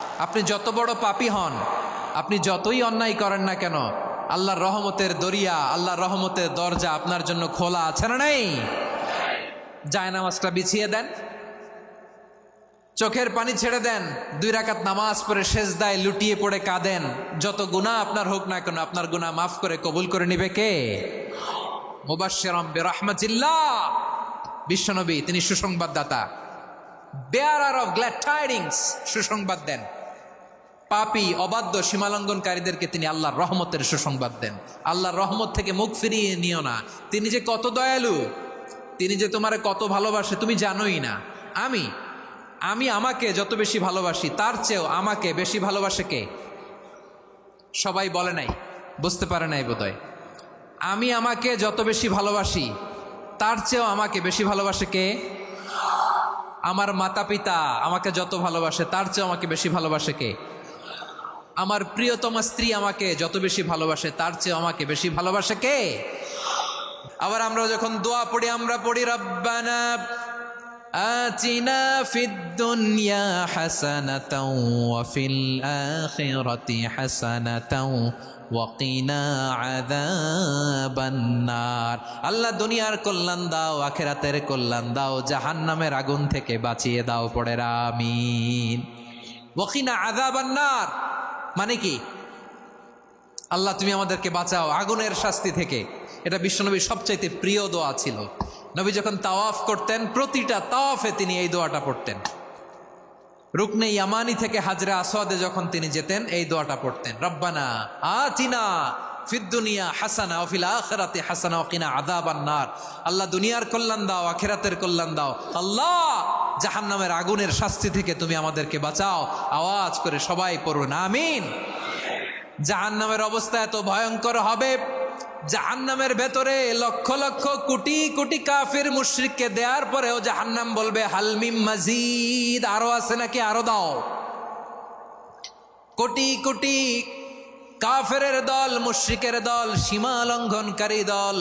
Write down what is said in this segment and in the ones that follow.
আপনি যত বড় পাপী হন, আপনি যতই অন্যায় করেন না কেন, আল্লাহর রহমতের দরিয়া, আল্লাহর রহমতের দরজা আপনার জন্য খোলা আছে না নাই? জায়নামাজটা বিছিয়ে দেন, চোখের পানি ছেড়ে দেন, 2 রাকাত নামাজ পড়ে সেজদায় লুটিয়ে পড়ে কাঁদেন। যত গুনাহ আপনার হোক না কেন, আপনার গুনাহ মাফ করে কবুল করে নিবে কে? মুবাশশিরাম বিরহমাতিল্লাহ, বিশ্বনবী তিনি সুসংবাদদাতা, বেয়ারার অফ গ্ল্যাড টাইডিংস, সুসংবাদ দেন। পাপী অবাধ্য সীমালঙ্ঘনকারীদেরকে তিনি আল্লাহর রহমতের সুসংবাদ দেন। আল্লাহর রহমত থেকে মুখ ফিরিয়ে নিও না। তিনি যে কত দয়ালু, তিনি যে তোমারে কত ভালোবাসে তুমি জানোই না। আমি আমাকে যত বেশি ভালোবাসি তার চেয়েও আমাকে বেশি ভালোবাসে কে? সবাই বলে নাই, বুঝতে পারে নাই বোধহয়। আমি আমাকে যত বেশি ভালোবাসি তার চেয়েও আমাকে বেশি ভালোবাসে কে? আমার মাতা পিতা আমাকে যত ভালোবাসে তার চেয়েও আমাকে বেশি ভালোবাসে কে? আমার প্রিয়তমা স্ত্রী আমাকে যত বেশি ভালোবাসে তার চেয়েও আমাকে বেশি ভালোবাসে কে? আবার আমরা যখন দোয়া পড়ি, আমরা পড়ি রব্বানা আতিনা ফিদ দুনিয়া হাসানাতাও ওয়া ফিল আখিরাতি হাসানাতাও ওয়া কিনা আযাবান নার। আল্লাহ দুনিয়ার কল্যাণ দাও, আখিরাতের কল্যাণ দাও, জাহান্নামের আগুন থেকে বাঁচিয়ে দাও। পড়ে আমিন। ওয়া কিনা আযাবান নার মানে কি? আল্লাহ তুমি আমাদেরকে বাঁচাও আগুনের শাস্তি থেকে। এটা বিশ্বনবীর সবচাইতে প্রিয় দোয়া ছিল। নবী যখন তাওয়াফ করতেন, প্রতিটা তাওয়াফে তিনি এই দোয়াটা পড়তেন। রুকনে ইয়ামানি থেকে হাজরে আসওয়াদে যখন তিনি যেতেন, এই দোয়াটা পড়তেন, রব্বানা আতিনা ফিদ দুনিয়া হাসানা ওয়া ফিল আখিরাতি হাসানা ওয়া কিনা আযাবান নার। আল্লাহ দুনিয়ার কল্যাণ দাও, আখিরাতের কল্যাণ দাও। আল্লাহ জাহান্নামের আগুনের শাস্তি থেকে তুমি আমাদেরকে বাঁচাও। আওয়াজ করে সবাই পড়ুন আমিন। জাহান্নামের অবস্থা এত ভয়ঙ্কর হবে, জাহান্নামের ভেতরে লক্ষ লক্ষ কোটি কোটি কাফির মুশরিককে দেওয়ার পরেও জাহান্নাম বলবে হালমিম মাজিদ, আরো আছে নাকি, আরো দাও। কোটি কোটি কাফেরের দল, মুশরিকের দল, সীমা লঙ্ঘনকারী দল,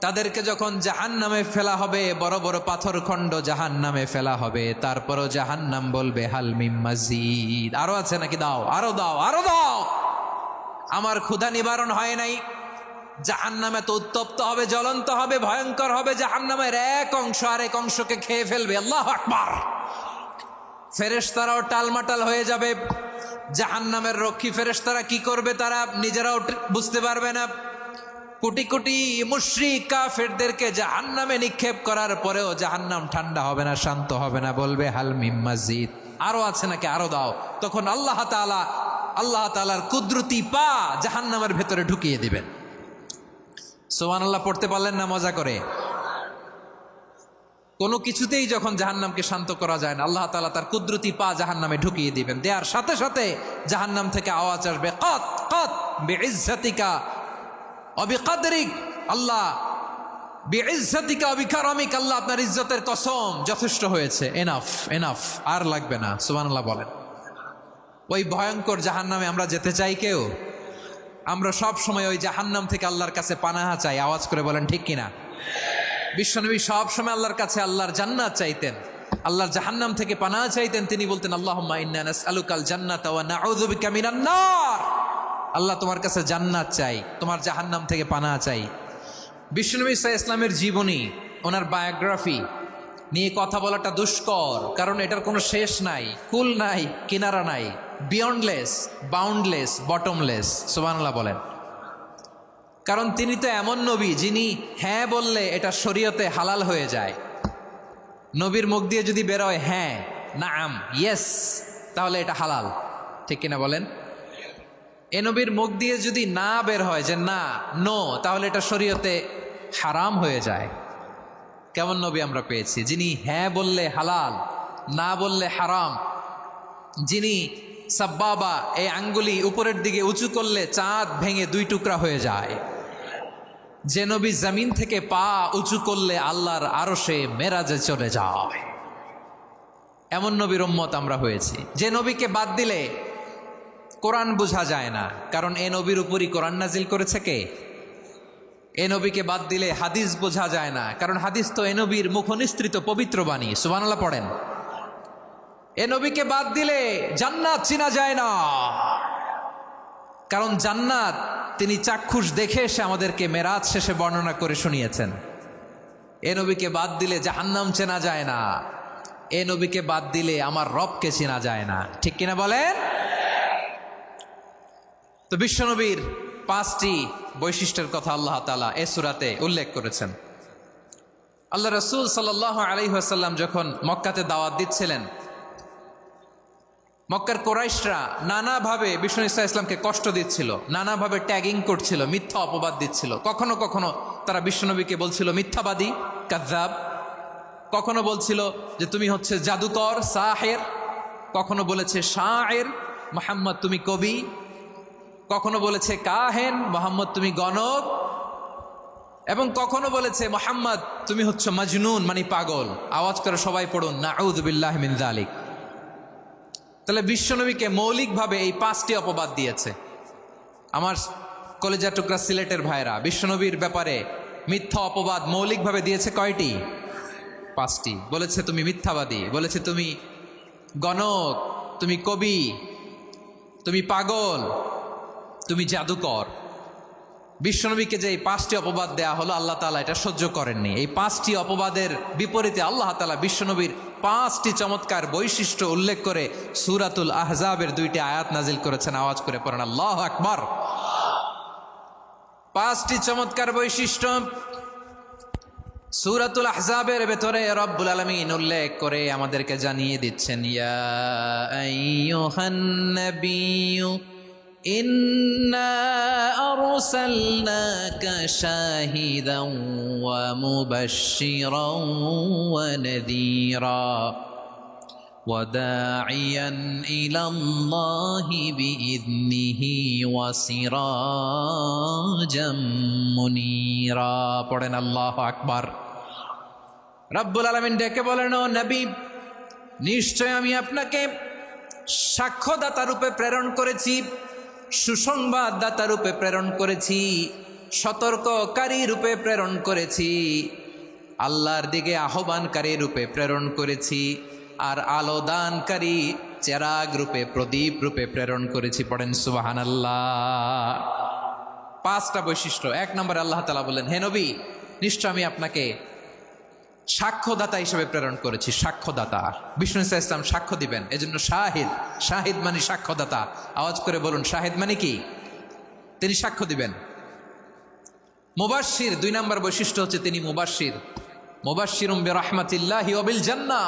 তাদেরকে যখন জাহান্নামে ফেলা হবে, বড় বড় পাথর খণ্ড জাহান্নামে ফেলা হবে, তারপরও জাহান্নাম বলবে হালমিম মাজিদ, আরো আছে নাকি, দাও, আরো দাও, আরো দাও। আমার ক্ষুধা নিবারণ হয় নাই। জাহান্নামে তো উত্তপ্ত হবে, জ্বলন্ত হবে, ভয়ঙ্কর হবে। জাহান্নামের এক অংশ আরেক অংশকে খেয়ে ফেলবে। আল্লাহু আকবার। ফেরেশতারাও টালমাটাল হয়ে যাবে। জাহান্নামের রক্ষী ফেরেশতারা কি করবে তারা নিজেরাও বুঝতে পারবে না। কোটি কোটি মুশরিক কাফেরদেরকে জাহান্নামে নিক্ষেপ করার পরেও জাহান্নাম ঠান্ডা হবে না, শান্ত হবে না, বলবে হাল মিম মাজিদ, আরো আছে নাকি, আরো দাও। তখন আল্লাহ তাআলার কুদরতি পা জাহান্নামের ভেতরে ঢুকিয়ে দিবেন। সুবহানাল্লাহ পড়তে পারলেন না মজা করে? কোনো কিছুতেই যখন জাহান্নামকে শান্ত করা যায় না, আল্লাহ তাআলা তার কুদরতি পা জাহান্নামে ঢুকিয়ে দিবেন। দেওয়ার সাথে সাথে জাহান্নাম থেকে আওয়াজ আসবে, কত কত বিইজ্জাতিকা ওয়া বিকদরিক, আল্লাহ বিইজ্জাতিকা ওয়া বিকারামিক, আল্লাহ আপনার ইজ্জতের কসম, যথেষ্ট হয়েছে, এনাফ এনাফ, আর লাগবে না। সুবহানাল্লাহ বলেন। ওই ভয়ঙ্কর জাহান্নামে আমরা যেতে চাই কেউ? আমরা সব সময় ওই জাহান্নাম থেকে আল্লাহর কাছে পানাহা চাই। আওয়াজ করে বলেন ঠিক কিনা? বিশ্বনবী সব সময় আল্লাহর কাছে আল্লাহর জান্নাত চাইতেন, আল্লাহর জাহান্নাম থেকে পানাহা চাইতেন। তিনি বলতেন আল্লাহুম্মা ইন্না নাসআলুকাল জান্নাতা ওয়া নাউযু বিকা মিনান নার। আল্লাহ তোমার কাছে জান্নাত চাই, তোমার জাহান্নাম থেকে পানাহা চাই। বিশ্বনবী সাল্লাল্লাহু আলাইহি ইসলামের জীবনী, ওনার বায়োগ্রাফি নিয়ে কথা বলাটা দুষ্কর, কারণ এটার কোনো শেষ নাই, কুল নাই, কিনারা নাই, বিয়ন্ডলেস, বাউন্ডলেস, বটমলেস। সুবহানাল্লাহ বলেন। কারণ তিনি তো এমন নবী যিনি হ্যাঁ বললে এটা শরীয়তে হালাল হয়ে যায়। নবীর মুখ দিয়ে যদি বেরোয় হ্যাঁ, নাম, ইয়েস, তাহলে এটা হালাল, ঠিক কিনা বলেন? এ নবীর মুখ দিয়ে যদি না বের হয় যে না, নো, তাহলে এটা শরীয়তে হারাম হয়ে যায়। কেমন নবী আমরা পেয়েছি, যিনি হ্যাঁ বললে হালাল, না বললে হারাম, যিনি সাব্বাবা, এই আঙ্গুলি উপরের দিকে উঁচু করলে চাঁদ ভেঙে 2 টুকরা হয়ে যায়, যে নবী জমিন থেকে পা উঁচু করলে আল্লাহর আরশে মেরাজে চলে যায়, এমন নবীর উম্মত আমরা হয়েছি। যে নবীকে বাদ দিলে কোরআন বোঝা যায় না, কারণ এ নবীর উপরই কোরআন নাজিল করেছে কে? এ নবীকে বাদ দিলে হাদিস বোঝা যায় না, কারণ হাদিস তো এ নবীর মুখনিসৃত পবিত্র বাণী। সুবহানাল্লাহ পড়েন। এ নবীকে বাদ দিলে জান্নাত চিনা যায় না। কারণ জান্নাত তিনি চাক্ষুষ দেখে এসে আমাদেরকে মেরাজ শেষে বর্ণনা করে শুনিয়েছেন। এ নবীকে বাদ দিলে জাহান্নাম চেনা যায় না। এ নবীকে বাদ দিলে আমার রবকে চেনা যায় না। ঠিক কিনা বলেন? তো বিশ্বনবীর 5টি বৈশিষ্ট্যের কথা আল্লাহ তাআলা এই সূরাতে উল্লেখ করেছেন। আল্লাহ রাসূল সাল্লাল্লাহু আলাইহি ওয়াসাল্লাম যখন মক্কাতে দাওয়াত দিচ্ছিলেন, মক্কার কুরাইশরা নানাভাবে বিষ্ণু ইসা ইসলামকে কষ্ট দিচ্ছিল, নানাভাবে ট্যাগিং করছিল, মিথ্যা অপবাদ দিচ্ছিল। কখনো কখনো তারা বিশ্বনবীকে বলছিল মিথ্যাবাদী, কাযযাব। কখনো বলছিল যে তুমি হচ্ছে জাদুকর, সাহের। কখনো বলেছে শায়ের, মুহাম্মদ তুমি কবি। কখনো বলেছে কাহেন, মুহাম্মদ তুমি গণক। এবং কখনো বলেছে মুহাম্মদ তুমি হচ্ছে মাজনুন, মানে পাগল। আওয়াজ করে সবাই পড়ুন নাউযু বিল্লাহি মিন যালিক। তাহলে বিশ্বনবীকে মৌলিকভাবে এই 5টি অপবাদ দিয়েছে। আমার কলেজা টুকরা সিলেটের ভাইরা, বিশ্বনবীর ব্যাপারে মিথ্যা অপবাদ মৌলিকভাবে দিয়েছে কয়টি? 5টি। বলেছে তুমি মিথ্যাবাদী, বলেছে তুমি গণক, তুমি কবি, তুমি পাগল, তুমি জাদুকর। বিশ্বনবীকে যে এই 5টি অপবাদ দেয়া হলো, আল্লাহ তাআলা এটা সহ্য করেননি। এই 5টি অপবাদের বিপরীতে আল্লাহ তাআলা বিশ্বনবীর 5টি চমৎকার বৈশিষ্ট্য উল্লেখ করে সূরাতুল আহজাবের 2টি আয়াত নাজিল করেছেন। আওয়াজ করে পড়েন আল্লাহু আকবার। 5টি চমৎকার বৈশিষ্ট্য সূরাতুল আহজাবের ভেতরে রব্বুল আলামিন উল্লেখ করে আমাদেরকে জানিয়ে দিচ্ছেন, ইয়া আইয়ুহান নাবিয়্যু ইন্না আরসালনাকা শাহিদান ওয়া মুবাশশিরান ওয়া নাযীরা ওয়া দাঈয়ান ইলাল্লাহি বিইذনিহি ওয়া সিরাজাম মুনীরা। পড়েন আল্লাহু আকবার। রব্বুল আলামিন ডেকে বলেন, ও নবী, নিশ্চয় আমি আপনাকে সাক্ষ্যদাতা রূপে প্রেরণ করেছি, সুসংবাদদাতা রূপে প্রেরণ করেছি, সতর্ককারী রূপে প্রেরণ করেছি, আল্লাহর দিকে আহ্বানকারী রূপে প্রেরণ করেছি, আর আলো দানকারী চেরাগ রূপে, প্রদীপ রূপে প্রেরণ করেছি। পড়েন সুবহানাল্লাহ। 5টা বৈশিষ্ট্য। 1 নম্বরে আল্লাহ তাআলা বললেন, হে নবী, নিশ্চয় আমি আপনাকে সাক্ষ্যদাতা হিসেবে প্রেরণ করেছি। সাক্ষ্যদাতা, বিষ্ণু ইসা ইসলাম সাক্ষ্য দিবেন, এজন্য শাহিদ। শাহিদ মানে সাক্ষ্যদাতা। আওয়াজ করে বলুন, শাহিদ মানে কি? তিনি সাক্ষ্য দিবেন। মুবাশশির, 2 নম্বর বৈশিষ্ট্য হচ্ছে তিনি মুবাশশির। মুবাশশিরুম বিরাহমাতিল্লাহি ওয়া বিল জান্নাহ।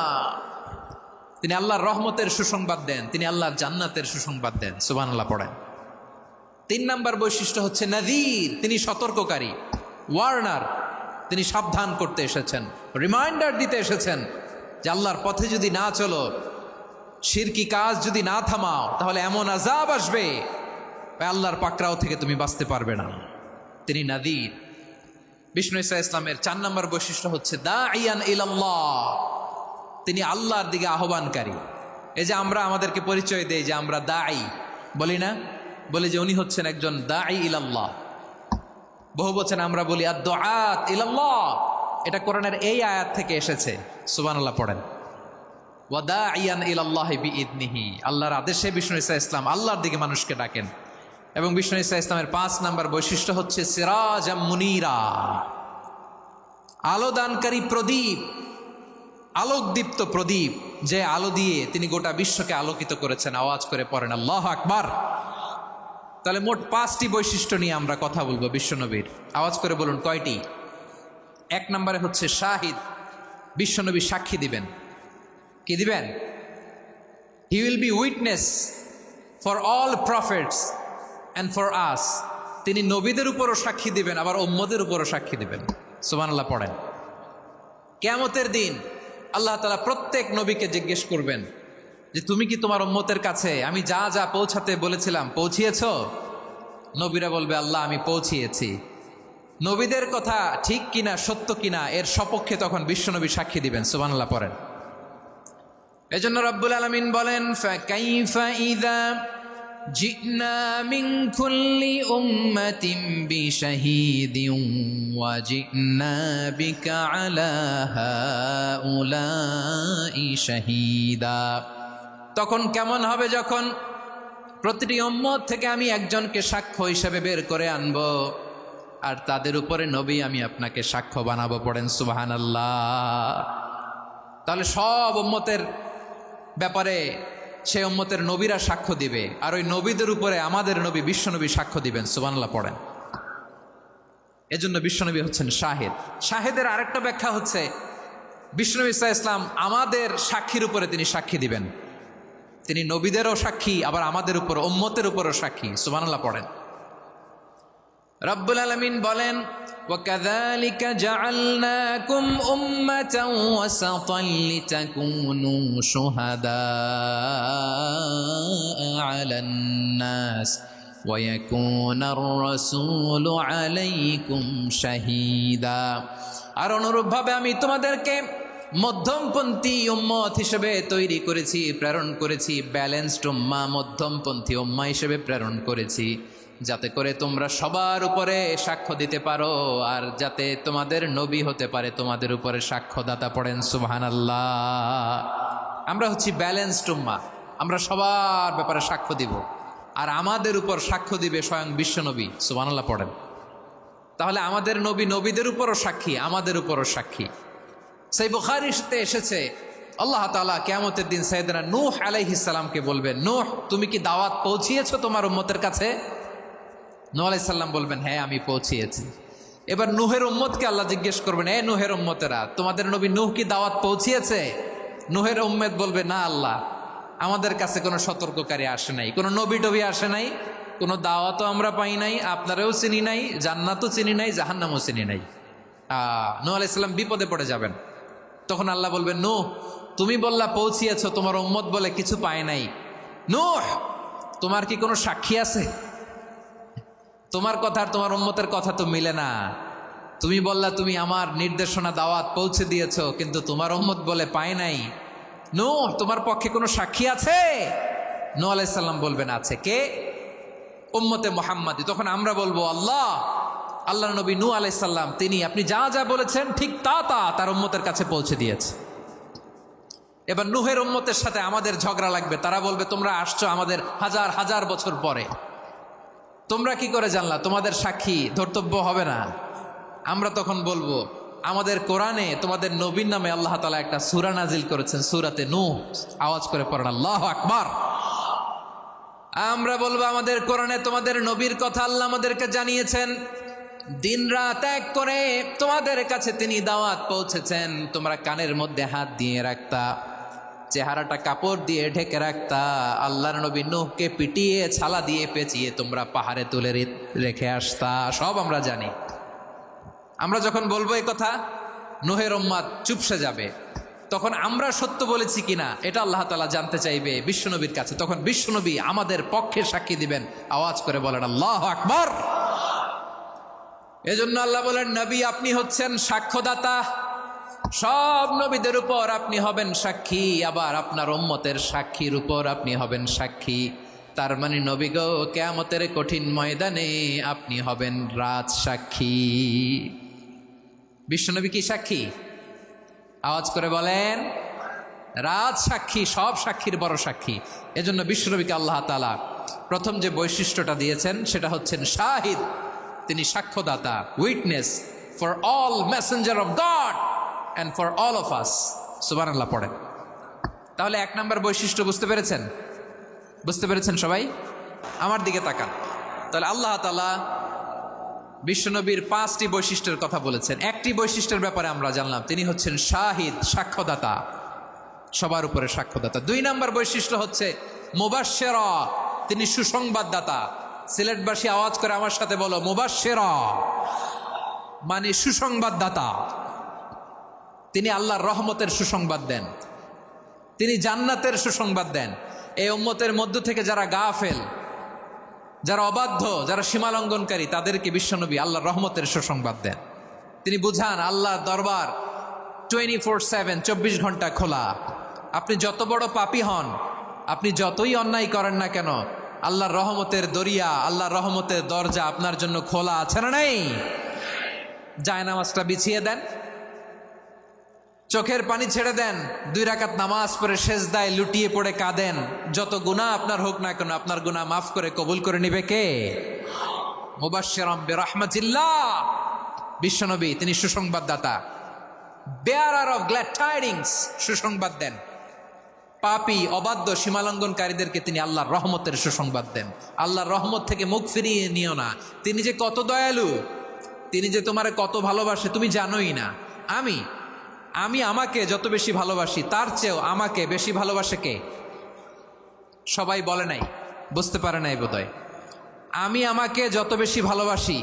তিনি আল্লাহর রহমতের সুসংবাদ দেন, তিনি আল্লাহর জান্নাতের সুসংবাদ দেন। সুবহানাল্লাহ পড়েন। 3 নম্বর বৈশিষ্ট্য হচ্ছে নাযীর, তিনি সতর্ককারী, ওয়ার্নার। তিনি সাবধান করতে এসেছেন, রিমাইন্ডার দিতে এসেছেন যে আল্লাহর পথে যদি না চলো, শিরকি কাজ যদি না থামাও, তাহলে এমন আযাব আসবে আল্লাহর পাকড়াও থেকে তুমি বাঁচতে পারবে না। তিনি নাযীর। বিষ্ণু ইসা ইসলামের 4 নম্বর বৈশিষ্ট্য হচ্ছে দাঈয়ান ইলাল্লাহ, তিনি আল্লাহর দিকে আহ্বানকারী। এই যে আমরা আমাদেরকে পরিচয় দেই যে আমরা দাঈ, বলি না? বলি যে উনি হচ্ছেন একজন দাঈ ইলাল্লাহ। বহু বচন আমরা বলি আদ-দুআত ইলাল্লাহ। এটা কোরআনের এই আয়াত থেকে এসেছে। সুবহানাল্লাহ পড়েন। ওয়া দাঈয়ান ইলাল্লাহি বিইذনিহি, আল্লাহর আদেশে বিষ্ণু ইসা ইসলাম আল্লাহর দিকে মানুষকে ডাকেন। এবং বিষ্ণু ইসা ইসলামের 5 নম্বর বৈশিষ্ট্য হচ্ছে সিরাজাম মুনীরা, আলো দানকারী প্রদীপ, আলোকদীপ্ত প্রদীপ, যে আলো দিয়ে তিনি গোটা বিশ্বকে আলোকিত করেছেন। আওয়াজ করে পড়েন আল্লাহু আকবার। তাহলে মোট 5টি বৈশিষ্ট্য নিয়ে আমরা কথা বলবো বিশ্বনবীর। আওয়াজ করে বলুন কয়টি? 1 নম্বরে হচ্ছে শাহিদ, বিশ্বনবী সাক্ষী দিবেন। কি দিবেন? He will be witness for all prophets and for us. তিনি নবীদের উপরও সাক্ষী দিবেন, আবার উম্মতের উপরও সাক্ষী দিবেন। সুবহানাল্লাহ পড়েন। কিয়ামতের দিন আল্লাহ তাআলা প্রত্যেক নবীকে জিজ্ঞেস করবেন যে তুমি কি তোমার উম্মতের কাছে আমি যা যা পৌঁছাতে বলেছিলাম পৌঁছিয়েছো? নবীরা বলবে আল্লাহ আমি পৌঁছিয়েছি। নবীদের কথা ঠিক কিনা, সত্য কিনা, এর সপক্ষে তখন বিশ্বনবী সাক্ষী দিবেন। সুবহানাল্লাহ পড়েন। এজন্য রব্বুল আলামিন বলেন, ফাকাইফা ইযা জিনা মিন কুল্লি উম্মাতিন বিশাহীদিন ওয়া জিনা বিকা আলা হাউলাই শাহীদা। তখন কেমন হবে যখন প্রতিটি উম্মত থেকে আমি একজনকে সাক্ষ্য হিসেবে বের করে আনবো, আর তাদের উপরে নবী আমি আপনাকে সাক্ষ্য বানাবো। পড়েন সুবহানাল্লাহ। তাহলে সব উম্মতের ব্যাপারে সে উম্মতের নবীরা সাক্ষ্য দিবে, আর ওই নবীদের উপরে আমাদের নবী বিশ্বনবী সাক্ষ্য দিবেন। সুবহানাল্লাহ পড়েন। এজন্য বিশ্বনবী হচ্ছেন শাহেদ। শাহেদের আরেকটা ব্যাখ্যা হচ্ছে বিশ্বনবী সাল্লাল্লাহু আলাইহি ওয়াসাল্লাম আমাদের সাক্ষীর উপরে তিনি সাক্ষী দিবেন। তিনি নবীদেরও সাক্ষী, আবার আমাদের উপর উম্মতের উপরও সাক্ষী। সুবহানাল্লাহ পড়েন। রব্বুল আলামিন বলেন, وَكَذَلِكَ جَعَلْنَاكُمْ أُمَّةً وَسَطًا لِتَكُونُوا شُهَدَاءَ عَلَى النَّاسِ وَيَكُونَ الرَّسُولُ عَلَيْكُمْ شَهِيدًا। আর অনুরূপভাবে আমি তোমাদেরকে মধ্যমপন্থী উম্মত হিসেবে তৈরি করেছি, প্রেরণ করেছি। ব্যালেন্সড উম্মাহ, মধ্যমপন্থী উম্মাহ হিসেবে প্রেরণ করেছি, যাতে করে তোমরা সবার উপরে সাক্ষ্য দিতে পারো, আর যাতে তোমাদের নবী হতে পারে তোমাদের উপরে সাক্ষ্যদাতা। পড়েন সুবহানাল্লাহ। আমরা হচ্ছি ব্যালেন্সড উম্মাহ, আমরা সবার ব্যাপারে সাক্ষ্য দিব, আর আমাদের উপর সাক্ষ্য দিবে স্বয়ং বিশ্বনবী। সুবহানাল্লাহ পড়েন। তাহলে আমাদের নবী নবীদের উপরও সাক্ষী, আমাদের উপরও সাক্ষী। সেই বুখারীতে এসেছে আল্লাহ তাআলা কিয়ামতের দিন সাইয়েদনা নূহ আলাইহিস সালামকে বলবেন, নূহ তুমি কি দাওয়াত পৌঁছিয়েছো তোমার উম্মতের কাছে? নূহ আলাইহিস সালাম বলবেন, হ্যাঁ আমি পৌঁছিয়েছি। এবার নূহের উম্মতকে আল্লাহ জিজ্ঞেস করবেন, এ নূহের উম্মতেরা, তোমাদের নবী নূহ কি দাওয়াত পৌঁছিয়েছে? নূহের উম্মত বলবে, না আল্লাহ, আমাদের কাছে কোনো সতর্ককারী আসে নাই, কোনো নবী টবি আসে নাই, কোনো দাওয়াতও আমরা পাই নাই, আপনারাও চিনি নাই, জান্নাতও চিনি নাই, জাহান্নামও চিনি নাই। নূহ আলাইহিস সালাম বিপদে পড়ে যাবেন। তখন আল্লাহ বলবেন, নূহ তুমি বললা পৌঁছিয়েছো, তোমার উম্মত বলে কিছু পায় নাই। নূহ তোমার কি কোনো সাক্ষী আছে? তোমার কথা আর তোমার উম্মতের কথা তো মিলে না। তুমি বললা তুমি আমার নির্দেশনা দাওয়াত পৌঁছে দিয়েছো, কিন্তু তোমার উম্মত বলে পায় নাই। নূহ তোমার পক্ষে কোনো সাক্ষী আছে? নূহ আলাইহিস সালাম বলবেন, আছে। কে? উম্মতে মুহাম্মাদি। তখন আমরা বলবো, আল্লাহ নবী নূহ আলাইহিস সালাম তিনি আপনি যা যা বলেছেন ঠিক তা তার উম্মতের কাছে পৌঁছে দিয়েছে। এবার নূহের উম্মতের সাথে আমাদের ঝগড়া লাগবে। তারা বলবে, তোমরা আসছো আমাদের হাজার হাজার বছর পরে, তোমরা কি করে জানলা? তোমাদের সাক্ষী ধর্তব্য হবে না। আমরা তখন বলবো, আমাদের কোরআনে তোমাদের নবীর নামে আল্লাহ তাআলা একটা সূরা নাজিল করেছেন, সূরাতে নূহ। আওয়াজ করে পড়েন আল্লাহু আকবার। আমরা বলবো, আমাদের কোরআনে তোমাদের নবীর কথা আল্লাহ আমাদেরকে জানিয়েছেন, দিন রাত এক করে তোমাদের কাছে তিনি দাওয়াত পৌঁছেছেন। তোমরা কানের মধ্যে হাত দিয়ে রাখতা, চেহারাটা কাপড় দিয়ে ঢেকে রাখতা, আল্লাহর নবী নূহকে পিটিয়ে ছালা দিয়ে পেঁচিয়ে তোমরা পাহাড়ে তুলে রেখে আসতা। সব আমরা জানি। আমরা যখন বলবো এই কথা, নূহের উম্মত চুপসে যাবে। তখন আমরা সত্য বলেছি কিনা এটা আল্লাহ তাআলা জানতে চাইবে বিশ্বনবীর কাছে। তখন বিশ্বনবী আমাদের পক্ষে সাক্ষী দিবেন। আওয়াজ করে বলেন আল্লাহু আকবার। এজন্য আল্লাহ বলেন, নবী আপনি হচ্ছেন সাক্ষ্যদাতা, সব নবীদের উপর আপনি হবেন সাক্ষী, আবার আপনার উম্মতের সাক্ষীর উপর আপনি হবেন সাক্ষী। তার মানে নবী গো, কিয়ামতের কঠিন ময়দানে আপনি হবেন রাজ সাক্ষী। বিশ্বনবী কি সাক্ষী? আওয়াজ করে বলেন, রাজ সাক্ষী, সব সাক্ষীর বড় সাক্ষী। এজন্য বিশ্বনবীকে আল্লাহ তাআলা প্রথম যে বৈশিষ্ট্যটা দিয়েছেন সেটা হচ্ছেন শাহিদ। তিনি সাক্ষ্যদাতা, witness for all messenger of God and for all of us. সুবহানাল্লাহ পড়েন। তাহলে এক নম্বর বৈশিষ্ট্য বুঝতে পেরেছেন? বুঝতে পেরেছেন সবাই? আমার দিকে তাকান। তাহলে আল্লাহ তাআলা বিশ্বনবীর 5টি বৈশিষ্ট্যের কথা বলেছেন। একটি বৈশিষ্ট্যের ব্যাপারে আমরা জানলাম, তিনি হচ্ছেন শাহিদ, সাক্ষ্যদাতা, সবার উপরে সাক্ষ্যদাতা। 2 নম্বর বৈশিষ্ট্য হচ্ছে মুবাশশিরা, তিনি সুসংবাদদাতা। সিলেটবাসী আওয়াজ করে আমার সাথে বলো, মুবাশশিরা মানে সুসংবাদদাতা। তিনি আল্লাহর রহমতের সুসংবাদ দেন, তিনি জান্নাতের সুসংবাদ দেন। এই উম্মতের মধ্য থেকে যারা গাফেল, যারা অবাধ্য, যারা সীমালঙ্ঘনকারী, তাদেরকে বিশ্বনবী আল্লাহর রহমতের সুসংবাদ দেন। তিনি বুঝান আল্লাহর দরবার 24/7, 24 ঘন্টা খোলা। আপনি যত বড় পাপী হন, আপনি যতই অন্যায় করেন না কেন, আল্লাহর রহমতের দরিয়া, আল্লাহর রহমতের দরজা আপনার জন্য খোলা আছে না নাই? জায়নামাজটা বিছিয়ে দেন, চোখের পানি ছেড়ে দেন, 2 রাকাত নামাজ পড়ে সেজদায় লুটিয়ে পড়ে কাঁদেন। যত গুনাহ আপনার হোক না কেন, আপনার গুনাহ মাফ করে কবুল করে নিবে কে? মুবাশশিরাম বিরহমাতিল্লাহ, বিশ্বনবী তিনি সুসংবাদদাতা, বেয়ারার অফ গ্ল্যাড টাইডিংস, সুসংবাদ দেন। পাপী অবাধ্য সীমালঙ্ঘনকারীদেরকে তিনি আল্লাহর রহমতের সুসংবাদ দেন। আল্লাহর রহমত থেকে মুখ ফিরিয়ে নিও না। তিনি যে কত দয়ালু, তিনি যে তোমারে কত ভালোবাসে তুমি জানোই না। আমি আমাকে যত বেশি ভালোবাসি তার চেয়েও আমাকে বেশি ভালোবাসে কে? সবাই বলে নাই, বুঝতে পারে নাই বোধহয়। আমি আমাকে যত বেশি ভালোবাসি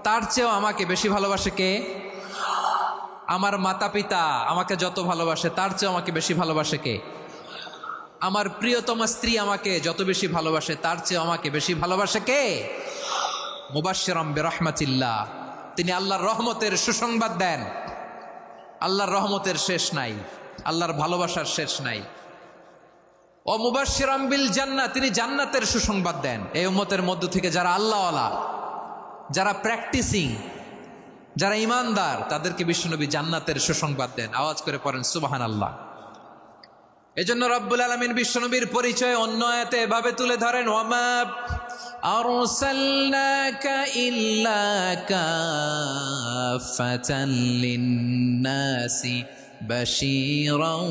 তার চেয়েও আমাকে বেশি ভালোবাসে কে? আমার মাতা পিতা আমাকে যত ভালোবাসে তার চেয়েও আমাকে বেশি ভালোবাসে কে? আমার প্রিয়তমা স্ত্রী আমাকে যত বেশি ভালোবাসে তার চেয়েও আমাকে বেশি ভালোবাসে কে? মুবাশশিরাম বিরহমাতিল্লাহ, তিনি আল্লাহর রহমতের সুসংবাদ দেন। আল্লাহর রহমতের শেষ নাই, আল্লাহর ভালোবাসার শেষ নাই। ও মুবাশশিরাম বিল জান্নাহ, তিনি জান্নাতের সুসংবাদ দেন। এই উম্মতের মধ্য থেকে যারা আল্লাহওয়ালা, যারা প্র্যাকটিসিং, যারা ইমানদার, তাদেরকে বিশ্বনবী জান্নাতের সুসংবাদ দেন। আওয়াজ করে পড়েন সুবহানাল্লাহ। এজন্য রব্বুল আলামিন বিশ্বনবীর পরিচয় অন্য আয়াতে এভাবে তুলে ধরেন, ওয়ামা আরসালনাকা ইল্লা কাফাতান লিন্নাসি বাশীরাও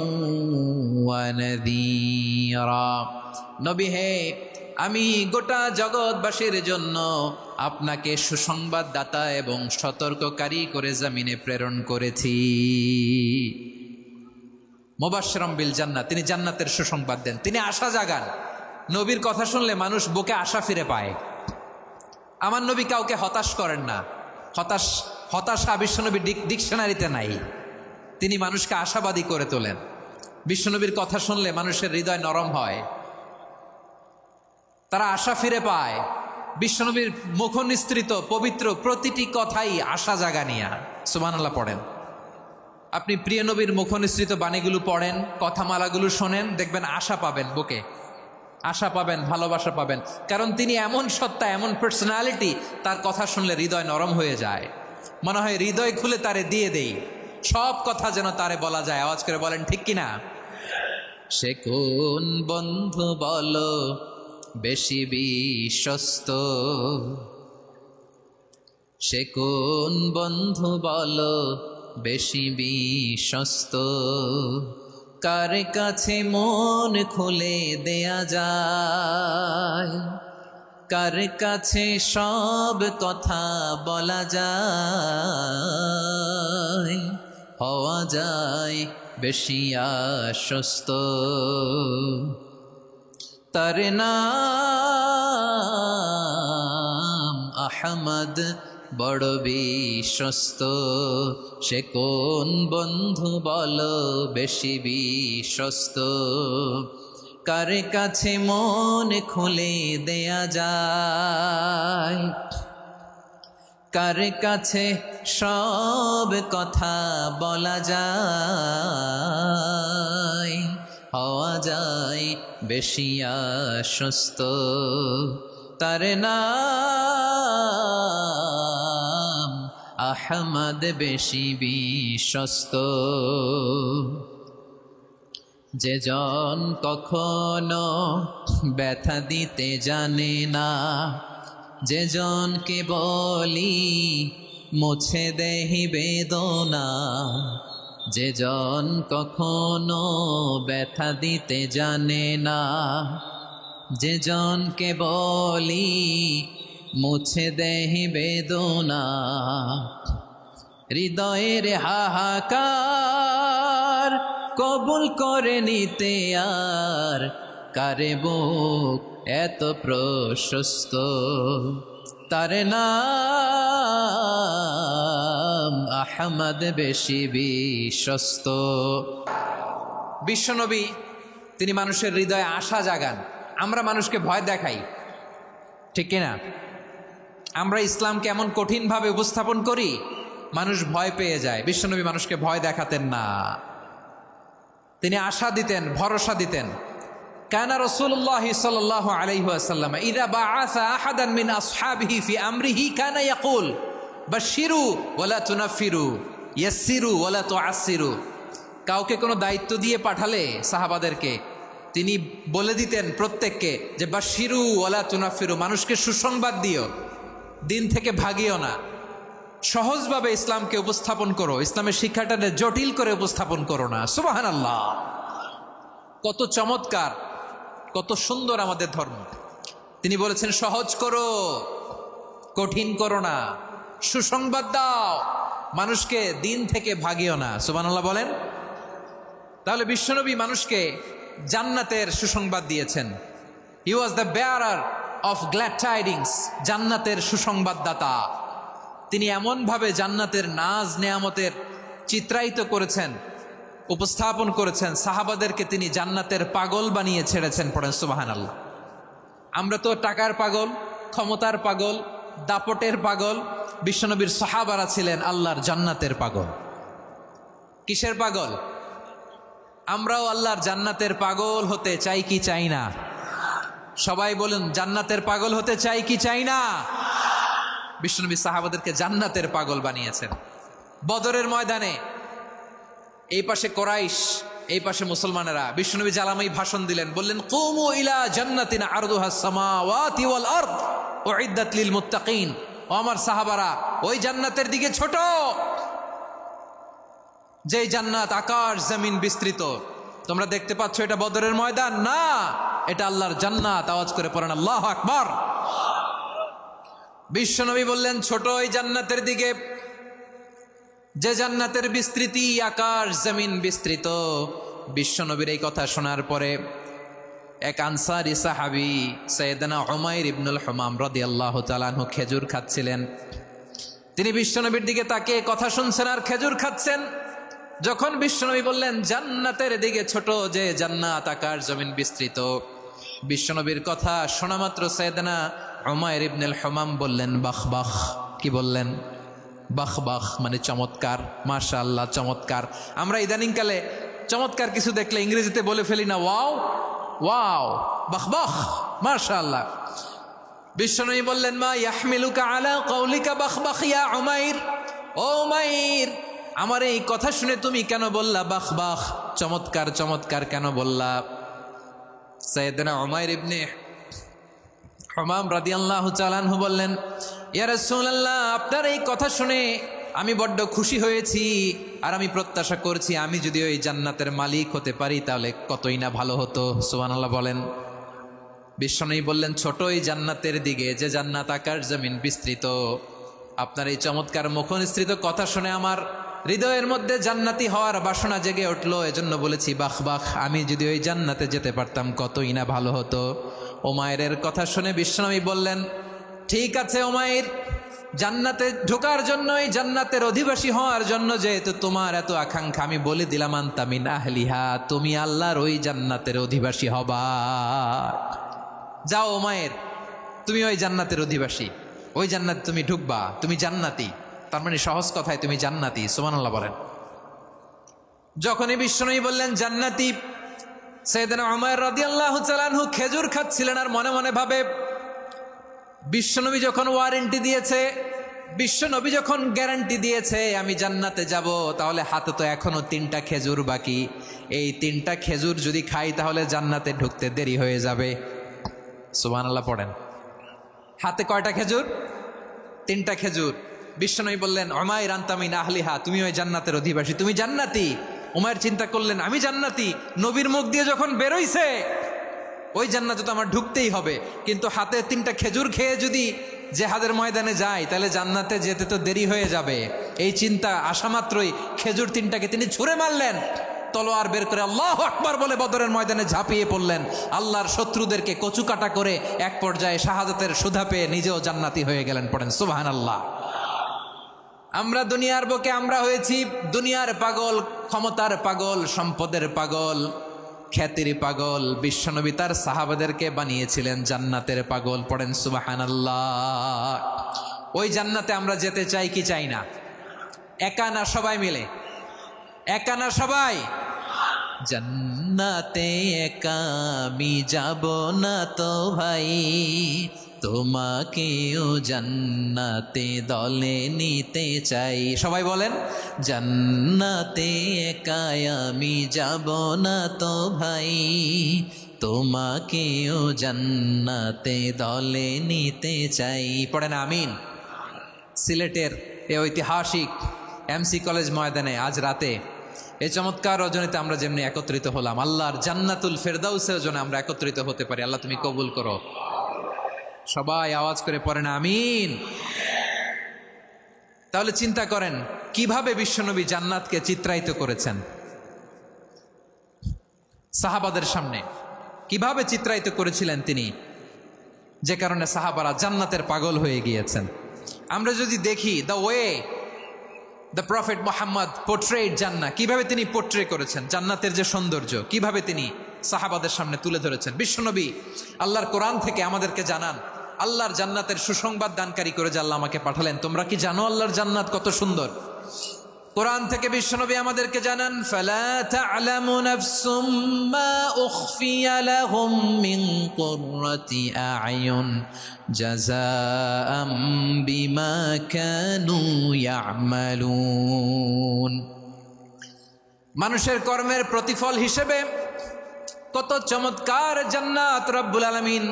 ওয়া নাযীরা। নবী হে, আমি গোটা জগৎবাসীর জন্য আপনাকে সুসংবাদদাতা এবং সতর্ককারী করে জমিনে প্রেরণ করেছি। মুবাশশিরাম বিল জান্নাহ, তিনি জান্নাতের সুসংবাদ দেন, তিনি আশা জাগান। নবীর কথা শুনলে মানুষ বুকে আশা ফিরে পায়। আমার নবী কাউকে হতাশ করেন না। হতাশা বিশ্বনবী ডিকশনারিতে নাই। তিনি মানুষকে আশাবাদী করে তোলেন। বিশ্বনবীর কথা শুনলে মানুষের হৃদয় নরম হয়, তারা আশা ফিরে পায়। বিশ্বনবীর মুখ নিঃসৃত পবিত্র প্রতিটি কথাই আশা জাগানিয়া। সুবহানাল্লাহ পড়েন। আপনি প্রিয় নবীর মুখ নিঃসৃত বাণীগুলো পড়েন, কথামালাগুলো শোনেন, দেখবেন আশা পাবেন, বুকে আশা পাবেন, ভালোবাসা পাবেন। কারণ তিনি এমন সত্তা, এমন পার্সোনালিটি, তার কথা শুনলে হৃদয় নরম হয়ে যায়। মনে হয় হৃদয় খুলে তারে দিয়ে দেই, সব কথা যেন তারে বলা যায়। আওয়াজ করে বলেন ঠিক কিনা? সে কোন বন্ধু বলো বেশি বিশ্বস্ত, সে কোন বন্ধু বলো বেশি বিশ্বস্ত, কার কাছে মন খুলে দেয়া যায়, কার কাছে সব কথা বলা যায়, হওয়া যায় বেশি আশ্বস্ত। তার নাম আহমদ, বড় বিশ্বস্ত। সে কোন বন্ধু বলো বেশি বিশ্বস্ত, কার কাছে মন খুলে দেয়া যায়, কার কাছে সব কথা বলা যায়, হওয়া যায় বেশি আশ্বস্ত। তার নাম আহমদ, বেশি বিশ্বস্ত। যে জন কখনো ব্যথা দিতে জানে না, যে জনকে বলি মুছে দেহি বেদনা, যে জন কখনো ব্যথা দিতে জানে না, যে জনকে বলি মুছে দেহি বেদনা, হৃদয়ের হাহাকার কবুল করে নিতে আর কারে বুক এত প্রশস্ত। তার নাম আহমদ, বেশি বিশ্বস্ত। বিশ্বনবী তিনি মানুষের হৃদয়ে আশা জাগান। আমরা মানুষকে ভয় দেখাই, ঠিক কিনা? আমরা ইসলামকে এমন কঠিনভাবে উপস্থাপন করি, মানুষ ভয় পেয়ে যায়। বিশ্বনবী মানুষকে ভয় দেখাতেন না, তিনি আশা দিতেন, ভরসা দিতেন। কানা রাসূলুল্লাহ সাল্লাল্লাহু আলাইহি ওয়াসাল্লাম ইযা বাআসা আহাদান মিন আসহাবিহি ফি আমরিহি কানা ইয়াকুল বাশশিরু ওয়া লা তুনাফিরু, ইয়াসসিরু ওয়া লা তুআসসিরু। কাউকে কোনো দায়িত্ব দিয়ে পাঠালে সাহাবাদেরকে তিনি বলে দিতেন প্রত্যেককে যে বাশিরু ওয়ালা তুনাফিরু, মানুষকে সুসংবাদ দিও, দিন থেকে ভাগিও না, সহজভাবে ইসলামকে উপস্থাপন করো, ইসলামের শিক্ষাটাকে জটিল করে উপস্থাপন করো না। সুবহানাল্লাহ, কত চমৎকার, কত সুন্দর আমাদের ধর্ম। তিনি বলেছেন সহজ করো, কঠিন করো না, সুসংবাদ দাও, মানুষকে দিন থেকে ভাগিও না। সুবহানাল্লাহ বলেন। তাহলে বিশ্বনবী মানুষকে জান্নাতের সুসংবাদ দিয়েছেন। He was the bearer of glad tidings, জান্নাতের সুসংবাদদাতা। তিনি এমনভাবে জান্নাতের নাজ নেয়ামতের চিত্রায়িত করেছেন, উপস্থাপন করেছেন, সাহাবাদেরকে তিনি জান্নাতের পাগল বানিয়ে ছেড়েছেন। পড়েন সুবহানাল্লাহ। আমরা তো টাকার পাগল, ক্ষমতার পাগল, দাপটের পাগল। বিশ্বনবীর সাহাবারা ছিলেন আল্লাহর জান্নাতের পাগল। কিসের পাগল? আমরাও আল্লাহর জান্নাতের পাগল হতে চাই কি চাই না? সবাই বলুন, জান্নাতের পাগল হতে চাই কি চাই না? বিশ্বনবী সাহাবাদেরকে জান্নাতের পাগল বানিয়েছেন। বদরের ময়দানে এই পাশে কোরাইশ, এই পাশে মুসলমানেরা। বিশ্বনবী জালামাই ভাষণ দিলেন, বললেন কুমু ইলা জান্নাতিন আরদুহাস সামাওয়াতি ওয়াল আরদ উইদ্দাত লিল মুত্তাকিন। ও আমার সাহাবারা, ওই জান্নাতের দিকে ছোট, যেই জান্নাত আকাশ জমিন বিস্তৃত। তোমরা দেখতে পাচ্ছ এটা বদরের ময়দান না, এটা আল্লাহর জান্নাত। আওয়াজ করে পড়েন আল্লাহু আকবার। বিশ্বনবী বললেন ছোট ওই জান্নাতের দিকে, যে জান্নাতের বিস্তৃতি আকাশ জমিন বিস্তৃত। বিশ্বনবীর এই কথা শোনার পরে এক আনসারী সাহাবী সাইয়েদনা উমাইর ইবনুল হুমাম রাদিয়াল্লাহু তাআলা আনহু খেজুর খাচ্ছিলেন। তিনি বিশ্বনবীর দিকে তাকিয়ে কথা শুনছেন আর খেজুর খাচ্ছেন। যখন বিশ্বনবী বললেন জান্নাতের দিকে ছোট, যে জান্নাত আকাশ জমিন বিস্তৃত, বিশ্বনবীর কথা শোনা মাত্র সাইয়েদনা উমাইর ইবনুল হুমাম বললেন বাখ বাখ। কি বললেন? বাখ বাখ মানে চমৎকার, মাশাআল্লাহ চমৎকার। আমরা ইদানিংকালে চমৎকার কিছু দেখলে ইংরেজিতে বলে ফেলি না, ওয়াও ওয়াও, বাখ বাখ, মাশাআল্লাহ। বিশ্বনবী বললেন মা ইয়াহমিলুকা আলা কওলিকা বাখ বাখ ইয়া উমাইর। ও উমাইর, আমার এই কথা শুনে তুমি কেন বললা বাখ বাখ, চমৎকার চমৎকার কেন বললা? সাইয়েদনা উমাইর ইবনে হুমাম রাদিয়াল্লাহু তাআলা আনহু বললেন ইয়া রাসূলুল্লাহ, আপনার এই কথা শুনে আমি বড্ড খুশি হয়েছি, আর আমি প্রত্যাশা করছি আমি যদি ওই জান্নাতের মালিক হতে পারি তাহলে কতই না ভালো হতো। সুবহানাল্লাহ বলেন। বিশ্বনবী বললেন ছোট ওই জান্নাতের দিকে, যে জান্নাত আকাশ জমিন বিস্তৃত। আপনার এই চমৎকার মুখনিসৃত কথা শুনে আমার হৃদয়ের মধ্যে জান্নাতি হওয়ার বাসনা জেগে উঠলো, এজন্য বলেছি বাখ বাখ, আমি যদি ওই জান্নাতে যেতে পারতাম কতই না ভালো হতো। উমাইরের কথা শুনে বিশ্বনবী বললেন ঠিক আছে উমাইর, জান্নাতে ঢোকার জন্য, এই জান্নাতের অধিবাসী হওয়ার জন্য যেহেতু তোমার এত আকাঙ্ক্ষা, আমি বলে দিলাম আনতা মিন আহলিহা, তুমি আল্লাহর ওই জান্নাতের অধিবাসী হবা। যাও উমাইর, তুমি ওই জান্নাতের অধিবাসী, ওই জান্নাতে তুমি ঢুকবা, তুমি জান্নাতি। তার মানে সহজ কথায় তুমি জান্নাতি। সুবহানাল্লাহ বলেন। যখনই বিশ্বনবী বললেন জান্নাতি, সাইয়েদনা উমাইর রাদিয়াল্লাহু তাআলা আনহু খেজুর খাচ্ছিলেন আর মনে মনে ভাবে, বিশ্বনবী যখন ওয়ারেন্টি দিয়েছে, বিশ্বনবী যখন গ্যারান্টি দিয়েছে আমি জান্নাতে যাব, তাহলে হাতে তো এখনো 3টা খেজুর বাকি। এই 3টা খেজুর যদি খাই তাহলে জান্নাতে ঢুকতে দেরি হয়ে যাবে। সুবহানাল্লাহ পড়েন। হাতে কয়টা খেজুর? 3টা খেজুর। বিশ্বনবী বললেন উমাইর আনতা মিন আহলিহা, তুমি ওই জান্নাতের অধিবাসী, তুমি জান্নাতি। উমাইর চিন্তা করলেন আমি জান্নাতি, নবীর মুখ দিয়ে যখন বেরোইছে ওই জান্নাতে তো আমার ঢুকতেই হবে, কিন্তু হাতে 3টা খেজুর খেয়ে যদি জেহাদের ময়দানে যাই তাহলে জান্নাতে যেতে তো দেরি হয়ে যাবে। এই চিন্তা আসা মাত্রই খেজুর 3টাকে তিনি ছুঁড়ে মারলেন, তলোয়ার বের করে আল্লাহু আকবার বলে বদরের ময়দানে ঝাঁপিয়ে পড়লেন। আল্লাহর শত্রুদেরকে কচুকাটা করে এক পর্যায়ে শাহাদাতের সুধা পেয়ে নিজেও জান্নাতি হয়ে গেলেন। পড়েন সুবহানাল্লাহ। আমরা দুনিয়ার বুকে আমরা হয়েছি দুনিয়ার পাগল, ক্ষমতার পাগল, সম্পদের পাগল, খ্যাতির পাগল। বিশ্বনবী তার সাহাবাদেরকে বানিয়েছিলেন জান্নাতের পাগল। পড়েন সুবহানাল্লাহ। ওই জান্নাতে আমরা যেতে চাই কি চাই না? একা না সবাই মিলে? একা না সবাই? জান্নাতে একা আমি যাব না তো ভাই, তোমাকেও জান্নাতে দলে নিতে চাই। সবাই বলেন, জান্নাতে একাই আমি যাব না তো ভাই, তোমাকেও জান্নাতে দলে নিতে চাই। পড়েন আমিন। সিলেটের এ ঐতিহাসিক এমসি কলেজ ময়দানে আজ রাতে এই চমৎকার রজনীতে আমরা যেমনি একত্রিত হলাম, আল্লাহর জান্নাতুল ফেরদাউসের জন্য আমরা একত্রিত হতে পারি। আল্লাহ তুমি কবুল করো। সবাই আওয়াজ করে পড়েন আমিন। তাহলে চিন্তা করেন কিভাবে বিশ্বনবী জান্নাতকে চিত্রায়িত করেছেন সাহাবাদের সামনে, কিভাবে চিত্রায়িত করেছিলেন তিনি, যে কারণে সাহাবারা জান্নাতের পাগল হয়ে গিয়েছেন। আমরা যদি দেখি the way the prophet Muhammad portrait জান্নাত, কিভাবে তিনি পোর্ট্রে করেছেন জান্নাতের যে সৌন্দর্য, কিভাবে তিনি সাহাবাদের সামনে তুলে ধরেছেন। বিশ্বনবী আল্লাহর কোরআন থেকে আমাদেরকে জানান, আল্লাহর জান্নাতের সুসংবাদ দানকারী করে যে আল্লাহ আমাকে পাঠালেন। তোমরা কি জানো আল্লাহর জান্নাত কত সুন্দর? কোরআন থেকে বিশ্বনবী আমাদেরকে জানান, ফালা তা'লামু নাফসুম মা উখফিয়া লাহুম মিন কুররাতি আ'য়ুন জাযাআম বিমা কানু ইয়া'মালুন। মানুষের কর্মের প্রতিফল হিসেবে কত চমৎকার জান্নাত রব্বুল আলামিন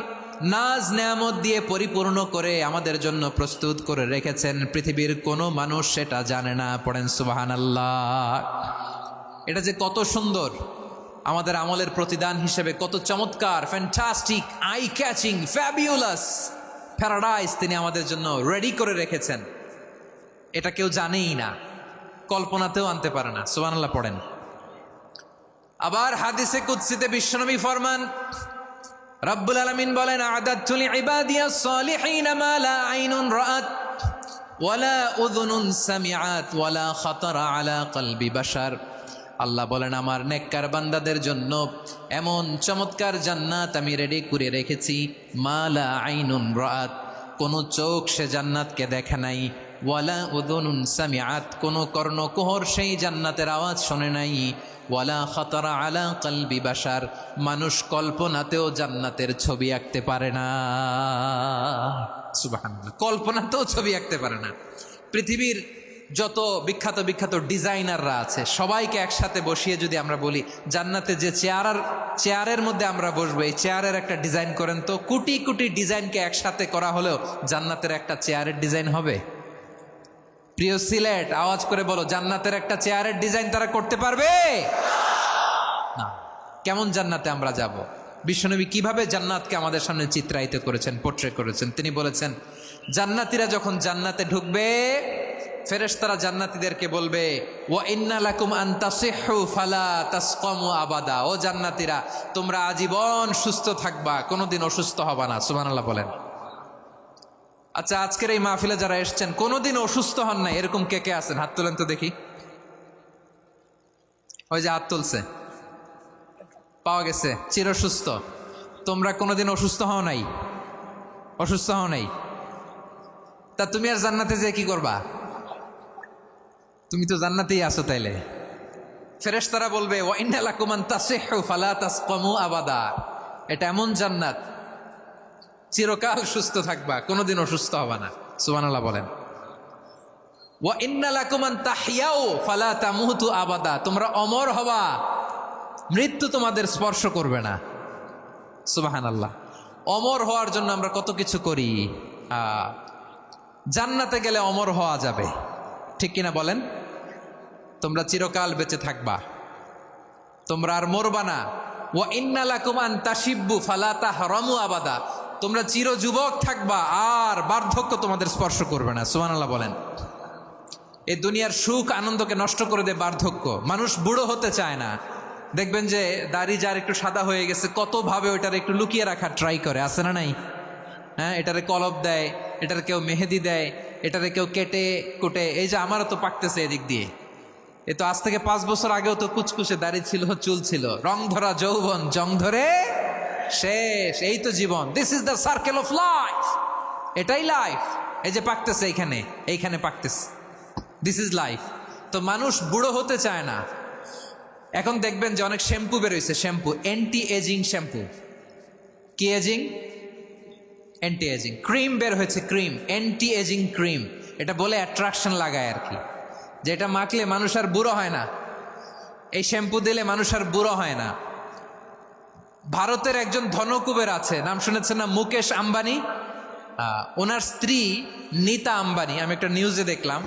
নাজ নেয়ামত দিয়ে পরিপূর্ণ করে আমাদের জন্য প্রস্তুত করে রেখেছেন। পৃথিবীর কোনো মানুষ সেটা জানে না। পড়েন সুবহানাল্লাহ। এটা যে কত সুন্দর, আমাদের আমলের প্রতিদান হিসেবে কত চমৎকার, fantastic, eye catching, fabulous paradise তিনি আমাদের জন্য রেডি করে রেখেছেন। এটা কেউ জানেই না, কল্পনাতেও আনতে পারে না। সুবহানাল্লাহ পড়েন। আবার হাদিসে কুদসিতে বিশ্বনবী ফরমান, রব্বুল আলামিন বলেন, আ'দাদতু লিইবাদিয়াস সালিহিনা মা লা আইনুন রাআত ওয়ালা উযুনুন সামিআত ওয়ালা খাতারা আলা কলবি বাশার। আল্লাহ বলেন, আমার নেককার বান্দাদের জন্য এমন চমৎকার জান্নাত আমি রেডি করে রেখেছি, মা লা আইনুন রাআত, কোন চোখ সে জান্নাতকে দেখে নাই, ওয়ালা উযুনুন সামিআত, কোন কর্ণকুহর সেই জান্নাতের আওয়াজ শোনে নাই, ওয়ালা খাতারা আলা কলবি বাশার, মানুষ কল্পনাতেও জান্নাতের ছবি আঁকতে পারে না। সুবহানাল্লাহ, কল্পনাতেও ছবি আঁকতে পারে না। পৃথিবীর যত বিখ্যাত বিখ্যাত ডিজাইনাররা আছে সবাইকে একসাথে বসিয়ে যদি আমরা বলি জান্নাতে যে চেয়ারের মধ্যে আমরা বসবো, এই চেয়ারের একটা ডিজাইন করেন তো, কোটি কোটি ডিজাইনকে একসাথে করা হলেও জান্নাতের একটা চেয়ারের ডিজাইন হবে? প্রিয় সিলেট, আওয়াজ করে বলো, জান্নাতের একটা চেয়ারের ডিজাইন তারা করতে পারবে না। কেমন জান্নাতে আমরা যাব? বিশ্বনবী কিভাবে জান্নাতকে আমাদের সামনে চিত্রায়িত করেছেন, পোর্ট্রে করেছেন। তিনি বলেছেন, জান্নাতীরা যখন জান্নাতে ঢুকবে, ফেরেশতারা জান্নাতীদেরকে বলবে, ওয়া ইন্না লাকুম আন তাসিহু ফালা তাসকামু আবাদা। ও জান্নাতীরা, তোমরা আজীবন সুস্থ থাকবা, কোনোদিন অসুস্থ হবা না। সুবহানাল্লাহ বলেন। আচ্ছা, আজকের এই মাহফিলে যারা এসেছেন কোনোদিন অসুস্থ হন নাই, এরকম কে কে আছেন? হাত তোলেন তো দেখি। ওই যে হাত তুলছে, পাওয়া গেছে, চির সুস্থ। তোমরা কোনোদিন অসুস্থ হও নাই? অসুস্থ হও নাই? তা তুমি আর জান্নাতে যে কি করবা? তুমি তো জান্নাতেই আছো। তাইলে ফেরেশতারা বলবে, ওয়া ইন্না লাকুম আন তাসিহু ফালা তাসকামু আবাদা। এটা এমন জান্নাত, চিরকাল সুস্থ থাকবা, কোনোদিন অসুস্থ হবা না। সুবহানাল্লাহ বলেন। ওয়া ইন্না লাকুম আন তাহইয়াউ ফালা তামুতু আবাদা। তোমরা অমর হবা, মৃত্যু তোমাদের স্পর্শ করবে না। সুবহানাল্লাহ। অমর হওয়ার জন্য আমরা কত কিছু করি। জান্নাতে গেলে অমর হওয়া যাবে, ঠিক কিনা বলেন? তোমরা চিরকাল বেঁচে থাকবা, তোমরা আর মরবা না। ওয়া ইন্না লাকুম আন তাশিব্বু ফালা তাহরামু আবাদা। তোমরা চির যুবক থাকবা, আর বার্ধক্য তোমাদের স্পর্শ করবে না। সুবহানাল্লাহ বলেন। এই দুনিয়ার সুখ আনন্দকে নষ্ট করে দেয় বার্ধক্য। মানুষ বুড়ো হতে চায় না। দেখবেন যে দাড়ি যার একটু সাদা হয়ে গেছে, কত ভাবে ওইটার একটু লুকিয়ে রাখার ট্রাই করে, আছে না নাই? হ্যাঁ, এটারে কলব দেয়, এটারে কেউ মেহেদি দেয়, এটারে কেউ কেটে কুটে। এই যে আমারও তো পাকতেছে এদিক দিয়ে, এ তো আজ থেকে 5 বছর আগেও তো কুচকুচে দাড়ি ছিল, চুল ছিল, রং ধরা যৌবন জং ধরে শেষ। এই তো জীবন। This is the circle of life. এটাই লাইফ। এই যে পাকতেছে এইখানে, এইখানে পাকতেছে, দিস ইজ লাইফ। তো মানুষ বুড়ো হতে চায় না। এখন দেখবেন যে অনেক শ্যাম্পু বেরোইছে, শ্যাম্পু, অ্যান্টি এজিং শ্যাম্পু। কি এজিং? অ্যান্টি এজিং ক্রিম বের হয়েছে, ক্রিম, অ্যান্টি এজিং ক্রিম। এটা বলে অ্যাট্রাকশন লাগায় আর কি, যেটা মাখলে মানুষ আর বুড়ো হয় না, এই শ্যাম্পু দিলে মানুষ আর বুড়ো হয় না। ভারতের একজন ধনকুবের আছে, নাম শুনেছেন না, মুকেশ আম্বানি। ওনার স্ত্রী নীতা আম্বানি, আমি একটা নিউজে দেখলাম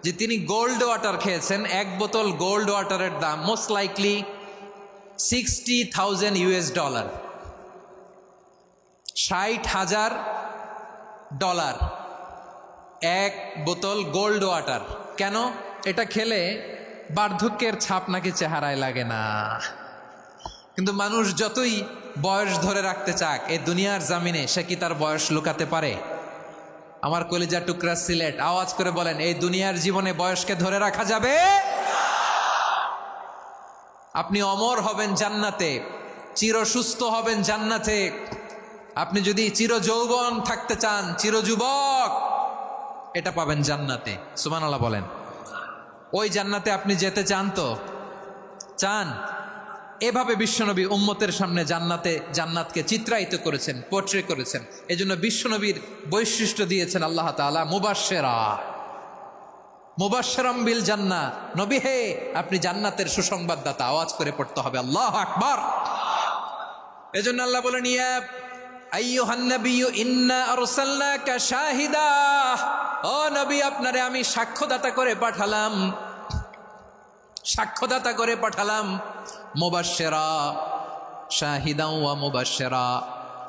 যে তিনি গোল্ড ওয়াটার খেয়েছেন। এক বোতল গোল্ড ওয়াটারের দাম মোস্ট লাইকলি $60,000, $60,000 এক বোতল গোল্ড ওয়াটার। কেন? এটা খেলে বার্ধক্যের ছাপ নাকি চেহারায় লাগে না। কিন্তু মানুষ যতই বয়স ধরে রাখতে চাক এই দুনিয়ার জামিনে, সে কি তার বয়স লুকাতে পারে? আমার কলিজা টুকরা সিলেট, আওয়াজ করে বলেন, এই দুনিয়ার জীবনে বয়সকে ধরে রাখা যাবে? আপনি অমর হবেন জান্নাতে, চির সুস্থ হবেন জান্নাতে। আপনি যদি চির যৌবন থাকতে চান, চির যুবক, এটা পাবেন জান্নাতে। সুবহানাল্লাহ বলেন। ওই জান্নাতে আপনি যেতে চান তো? চান? এভাবে বিশ্বনবী উম্মতের সামনে জান্নাতকে চিত্রায়িত করেছেন, পোর্ট্রে করেছেন। এজন্য বিশ্বনবীর বৈশিষ্ট্য দিয়েছেন আল্লাহ তাআলা মুবাশশিরাম বিল জান্নাহ। নবী হে, আপনি জান্নাতের সুসংবাদদাতা। আওয়াজ করে পড়তে হবে আল্লাহু আকবার। এজন্য আল্লাহ বলেন, ইয়া আইয়ুহান নাবিয়্যু ইন্না আরসালনাকা শাহিদা। ও নবী, আপনারে আমি সাক্ষ্যদাতা করে পাঠালাম, সাক্ষ্যদাতা করে পাঠালাম। মুবাশশিরা, শাহিদা ওয়া মুবাশশিরা,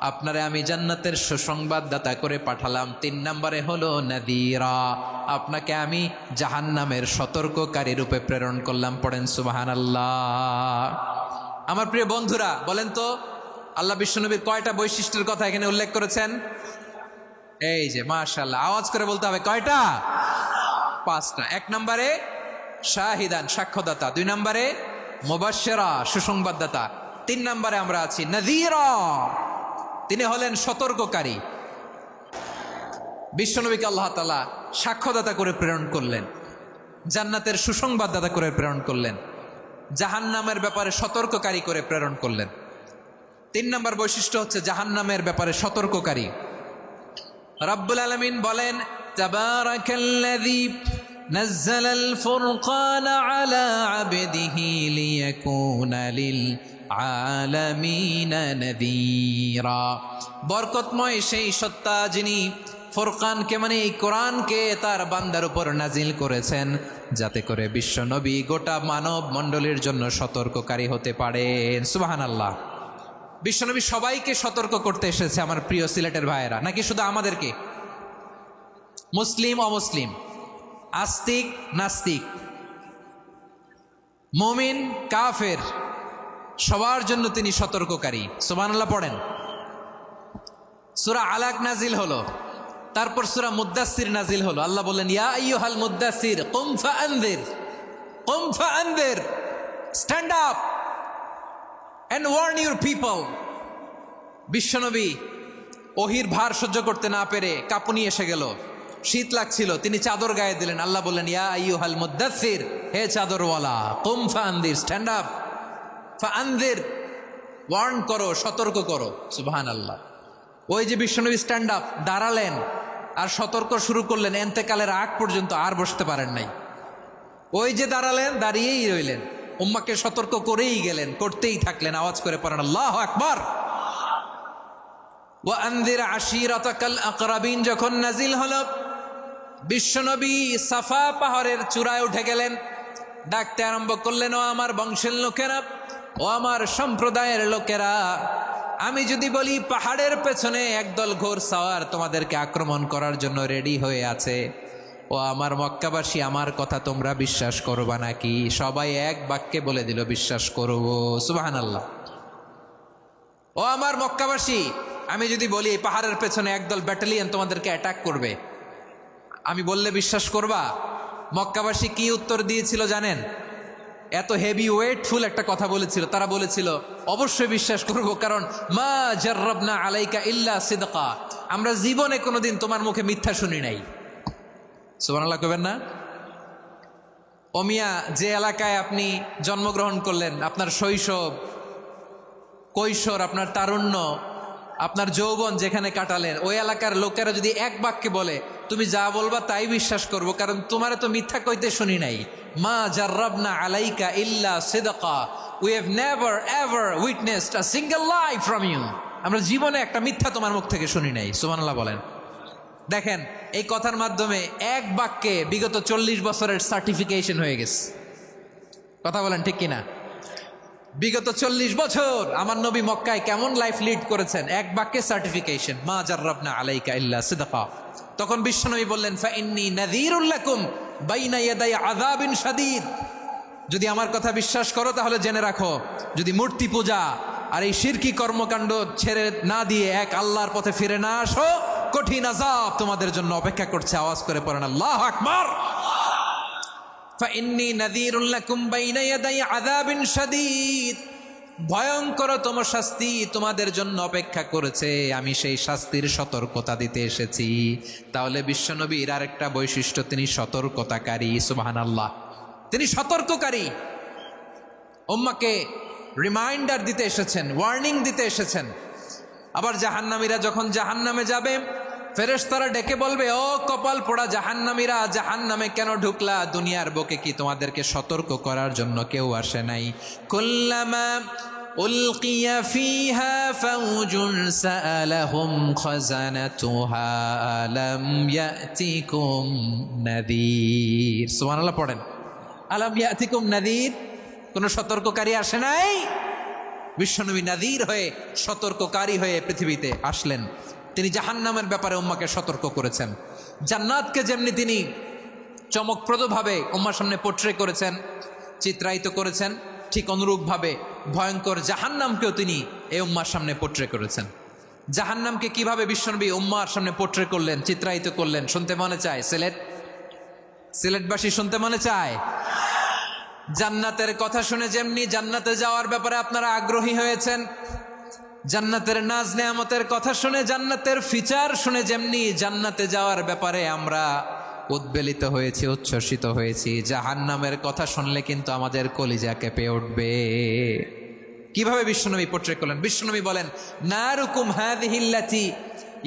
আপনারে আমি জান্নাতের সুসংবাদদাতা করে পাঠালাম। 3 নম্বরে হলো নাযীরা, আপনাকে আমি জাহান্নামের সতর্ককারী রূপে প্রেরণ করলাম। পড়েন সুবহানাল্লাহ। আমার প্রিয় বন্ধুরা, বলেন তো আল্লাহ বিশ্বনবীর কয়টা বৈশিষ্ট্যের কথা এখানে উল্লেখ করেছেন? এই যে মাশাআল্লাহ, আওয়াজ করে বলতে হবে, কয়টা? 5টা। 1 নম্বরে শাহিদান, সাক্ষ্যদাতা। 2 নম্বরে মুবাশশিরা, সুসংবাদদাতা। 3 নম্বরে আমরা আছি নাযীরা, তিনি হলেন সতর্ককারী। বিশ্বনবীকে আল্লাহ তাআলা সাক্ষ্যদাতা করে প্রেরণ করলেন, জান্নাতের সুসংবাদদাতা করে প্রেরণ করলেন, জাহান্নামের ব্যাপারে সতর্ককারী করে প্রেরণ করলেন। 3 নম্বর বৈশিষ্ট্য হচ্ছে জাহান্নামের ব্যাপারে সতর্ককারী। রব্বুল আলামিন বলেন, তাবারাকাল্লাযী নাযালাল ফুরকানা আলা আবদিহি লিয়াকুনা লিল আলামিনা নাযীরা। বরকতময় সেই সত্তা যিনি ফুরকানকে, মানে এই কোরআনকে তার বান্দার উপর নাজিল করেছেন, যাতে করে বিশ্ব নবী গোটা মানব মণ্ডলীর জন্য সতর্ককারী হতে পারেন। সুবহানাল্লাহ। বিশ্বনবী সবাইকে সতর্ক করতে এসেছে, আমার প্রিয় সিলেটের ভাইয়েরা, নাকি শুধু আমাদেরকে? মুসলিম অমুসলিম, আস্তিক নাস্তিক, মুমিন কাফের, সবার জন্য তিনি সতর্ককারী। সুবহানাল্লাহ পড়েন। সূরা আলাক নাজিল হলো, তারপর সূরা মুদ্দাসসির নাজিল হলো। আল্লাহ বললেন, ইয়া আইয়ুহাল মুদ্দাসসির কুম ফাআনযির, কুম ফাআনযির, stand up and warn your people. বিশ্বনবী ওহির ভার সহ্য করতে না পেরে কাঁপুনি এসে গেল, শীত লাগছিল, তিনি চাদর গায়ে দিলেন। আল্লাহ বললেন, ইয়া আইয়ুহাল মুদ্দাসসির, হে চাদরওয়ালা, কুম ফাআনযির, স্ট্যান্ড আপ, ফাআনযির, ওয়ার্ন করো, সতর্ক করো। সুবহানাল্লাহ। ওই যে বিশ্বনবী স্ট্যান্ড আপ, দাঁড়ালেন আর সতর্ক শুরু করলেন, এন্তেকালের আগ পর্যন্ত আর বসতে পারেন নাই। ওই যে দাঁড়ালেন, দাঁড়িয়েই রইলেন, উম্মাকে সতর্ক করেই গেলেন, করতেই থাকলেন। আওয়াজ করে পড়েন আল্লাহু আকবার। ওয়া আনযির আশীরাতাকাল আকরাবিন যখন নাজিল হলো, বিশ্বনবী সাফা পাহাড়ের চূড়ায় উঠে গেলেন, ডাকতে আরম্ভ করলেন, ও আমার বংশের লোকেরা, ও আমার সম্প্রদায়ের লোকেরা, আমি যদি বলি পাহাড়ের পেছনে একদল ঘোড়সাওয়ার তোমাদেরকে আক্রমণ করার জন্য রেডি হয়ে আছে, ও আমার মক্কাবাসী, আমার কথা তোমরা বিশ্বাস করবা নাকি? সবাই এক বাক্যে বলে দিল, বিশ্বাস করব। সুবহানাল্লাহ। ও আমার মক্কাবাসী, আমি যদি বলি এই পাহাড়ের পেছনে একদল ব্যাটালিয়ন তোমাদেরকে অ্যাটাক করবে, আমি বললে বিশ্বাস করবা? মক্কাবাসী কি উত্তর দিয়েছিল জানেন? এত হেভি ওয়েটফুল একটা কথা বলেছিল। তারা বলেছিল, অবশ্যই বিশ্বাস করব, কারণ মা জাররাবনা আলাইকা ইল্লা সিদকা, আমরা জীবনে কোনোদিন তোমার মুখে মিথ্যা শুনি নাই। সুবহানাল্লাহ কইবেন না? ও মিয়া, যে এলাকায় আপনি জন্মগ্রহণ করলেন, আপনার শৈশব, কৈশোর, আপনার তারুণ্য, আপনার যৌবন যেখানে কাটালেন ওই এলাকার লোকেরা যদি এক বাক্যে বলে তুমি যা বলবা তাই বিশ্বাস করব, কারণ তোমারে তো মিথ্যা কইতে শুনি নাই। মা জাররাবনা আলাইকা ইল্লা সিদকা, we have never ever witnessed a single lie from you. আমরা জীবনে একটা মিথ্যা তোমার মুখ থেকে শুনি নাই। সুবহানাল্লাহ বলেন। দেখেন এই কথার মাধ্যমে এক বাক্যে বিগত 40 বছরের সার্টিফিকেশন হয়ে গেছে। কথা বলেন ঠিক কিনা? বিগত 40 বছর আমার নবী মক্কায় কেমন লাইফ লিড করেছেন, এক বাক্যে সার্টিফিকেশন, মা জাররাবনা আলাইকা ইল্লা সিদকা। তখন বিশ্বনবী বললেন ফাইন্নী নাযীরুল লাকুম বাইনা ইয়াদাই আযাবিন শাদীদ। যদি আমার কথা বিশ্বাস করো তাহলে জেনে রাখো, যদি মূর্তি পূজা আর এই শিরকি কর্মকাণ্ড ছেড়ে না দিয়ে এক আল্লাহর পথে ফিরে না আসো, কঠিন আযাব তোমাদের জন্য অপেক্ষা করছে। আওয়াজ করে পড়েন আল্লাহু আকবার। ফাইন্নী নাযীরুল লাকুম বাইনা ইয়াদাই আযাবিন শাদীদ, ভয়ঙ্করতম শাস্তি তোমাদের জন্য অপেক্ষা করেছে, আমি সেই শাস্তির সতর্কতা দিতে এসেছি। তাহলে বিশ্বনবীর আরেকটা বৈশিষ্ট্য, তিনি সতর্কতাকারী। সুবহানাল্লাহ, তিনি সতর্ককারী। উম্মাহকে রিমাইন্ডার দিতে এসেছেন, ওয়ার্নিং দিতে এসেছেন। আবার জাহান্নামীরা যখন জাহান্নামে যাবে, ফেরেশতারা ডেকে বলবে, ও কপাল পোড়া জাহান্নামীরা, জাহান্নামে কেন ঢুকলা? দুনিয়ার বুকে কি তোমাদেরকে সতর্ক করার জন্য কেউ আসে নাই? কুল্লামা উলকিয়া ফিহা ফাউজুন সাআলাহুম খাযানাতুহা আলাম ইয়াতিকুম নাযীর। সুবহানাল্লাহ পড়েন। আলাম ইয়াতিকুম নাযীর, কোন সতর্ককারী আসে নাই? বিশ্বনবী নাযীর হয়ে, সতর্ককারী হয়ে পৃথিবীতে আসলেন। তিনি জাহান্নামের ব্যাপারে উম্মাকে সতর্ক করেছেন। জান্নাতকে যেমনি তিনি চমকপ্রদভাবে উম্মার সামনে পোট্রে করেছেন, চিত্রায়িত করেছেন, ঠিক অনুরূপভাবে ভয়ঙ্কর জাহান্নামকেও তিনি এই উম্মার সামনে পোট্রে করেছেন। জাহান্নামকে কিভাবে বিশ্বনবী উম্মার সামনে পোট্রে করলেন, চিত্রায়িত করলেন, শুনতে মনে চায়? সিলেটবাসী শুনতে মনে চায়? জান্নাতের কথা শুনে যেমনি জান্নাতে যাওয়ার ব্যাপারে আপনারা আগ্রহী হয়েছেন, জান্নাতের নাজ নেয়ামতের কথা শুনে, জান্নাতের ফিচার শুনে যেমনি জান্নাতে যাওয়ার ব্যাপারে আমরা উদ্বেলিত হয়েছি, উচ্ছ্বসিত হয়েছি, জাহান্নামের কথা শুনলে কিন্তু আমাদের কলিজা কেঁপে উঠবে। কিভাবে বিশ্বনবী পোট্রে করলেন? বিশ্বনবী বলেন, নারুকুম হাযিহিল্লাতী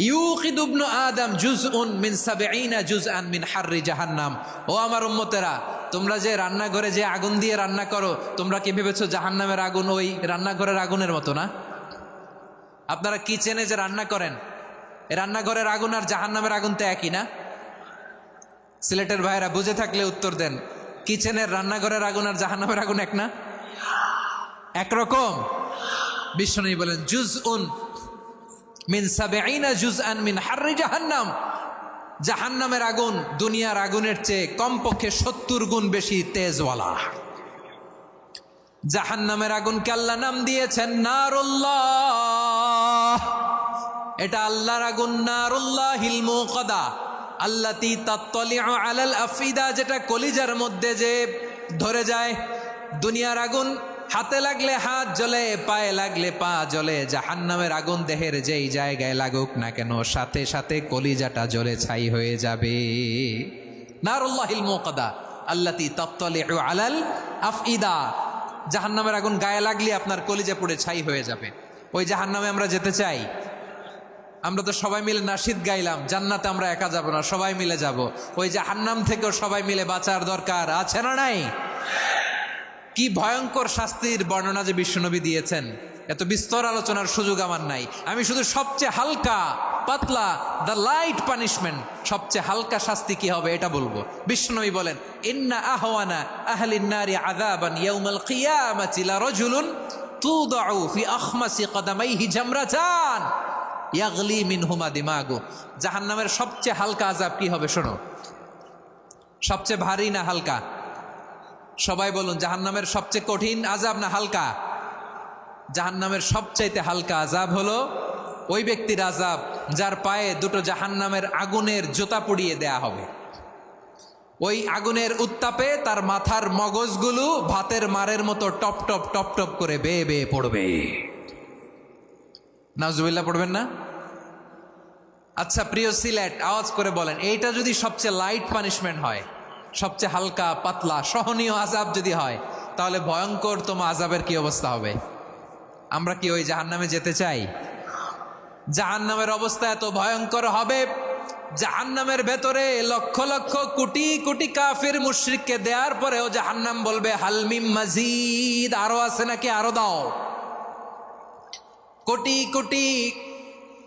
ইউকিদু ইবনু আদম জুজউন মিন ৭০ জুজআন মিন হাররি জাহান্নাম। ও আমার উম্মতেরা, তোমরা যে রান্নাঘরে যে আগুন দিয়ে রান্না করো, তোমরা কি ভেবেছো জাহান্নামের আগুন ওই রান্নাঘরের আগুনের মতো না? আপনারা কিচেনে যে রান্না করেন, এই রান্নাঘরের আগুন আর জাহান্নামের আগুন তো একই না? সিলেটের ভাইরা বুঝে থাকলে উত্তর দেন, কিচেনের রান্নাঘরের আগুন আর জাহান্নামের আগুন এক না? একরকম? বিশ্বনবী বলেন, জুজউন মিন ৭০ জুজআন মিন হাররি জাহান্নাম। জাহান্নামের আগুন দুনিয়ার আগুনের চেয়ে কমপক্ষে ৭০ গুণ বেশি তেজওয়ালা। জাহান্নামের আগুনকে আল্লাহ নাম দিয়েছেন নারুল্লাহ। এটা আল্লাহর আগুন, নারুল্লাহিল মুকাদা আল্লাতী তাত্তালিউ আলাল আফিদা, যেটা কলিজার মধ্যে যে ধরে যায়। দুনিয়ার আগুন হাতে লাগলে হাত জ্বলে, পায়ে লাগলে পা জ্বলে। জাহান্নামের আগুন দেহের যেই জায়গায় লাগুক না কেন, সাথে সাথে কলিজাটা জ্বলে ছাই হয়ে যাবে। নারুল্লাহিল মুকাদা আল্লাতী তাত্তালিউ আলাল আফিদা, জাহান্নামের আগুন গায়ে লাগলে আপনার কলিজা পুড়ে ছাই হয়ে যাবে। ওই জাহান্নামে আমরা যেতে চাই? আমরা তো সবাই মিলে নাশিদ গাইলাম, জান্নাতে আমরা একা যাব না, সবাই মিলে যাব। ওই জাহান্নাম থেকেও সবাই মিলে বাঁচার দরকার আছে না নাই? কি ভয়ঙ্কর শাস্তির বর্ণনা যে বিশ্বনবী দিয়েছেন, এত বিস্তর আলোচনার সুযোগ আমার নাই। আমি শুধু সবচেয়ে হালকা পাতলা, দ্য লাইট পানিশমেন্ট, সবচেয়ে হালকা শাস্তি কি হবে এটা বলবো। বিশ্বনবী বলেন, ইন্না আহওয়ানা আহলিন নারি আযাবান ইয়াউমাল কিয়ামাতি লারাজুলুন তুদাউ ফি আখমাসি কদামাইহি জামরাতান ইয়াগলি মিনহুমা দিমাগু। জাহান্নামের সবচেয়ে হালকা আযাব কি হবে শোনো। সবচেয়ে ভারী না হালকা? সবাই বলুন, জাহান্নামের সবচেয়ে কঠিন আযাব না হালকা? জাহান্নামের সবচাইতে হালকা আযাব হলো ওই ব্যক্তির আযাব যার পায়ে দুটো জাহান্নামের আগুনের জুতা পুড়িয়ে দেয়া হবে। ওই আগুনের উত্তাপে তার মাথার মগজগুলো ভাতের মারের মতো টপ টপ টপ টপ করে বেয়ে বেয়ে পড়বে। নাউজুবিল্লাহ পড়বেন না? আচ্ছা প্রিয় সিলেট, আওয়াজ করে বলেন, এইটা যদি সবচেয়ে লাইট পানিশমেন্ট হয়, সবচেয়ে হালকা পাতলা সহনীয় আযাব যদি হয়, তাহলে ভয়ঙ্করতম আযাবের কি অবস্থা হবে? আমরা কি ওই জাহান্নামে যেতে চাই? জাহান্নামের অবস্থা এত ভয়ঙ্কর হবে, জাহান্নামের ভেতরে লক্ষ লক্ষ কোটি কোটি কাফির মুশরিককে দেওয়ার পরেও জাহান্নাম বলবে হালমিম মাজিদ, আরো আছে নাকি, আরো দাও। কোটি কোটি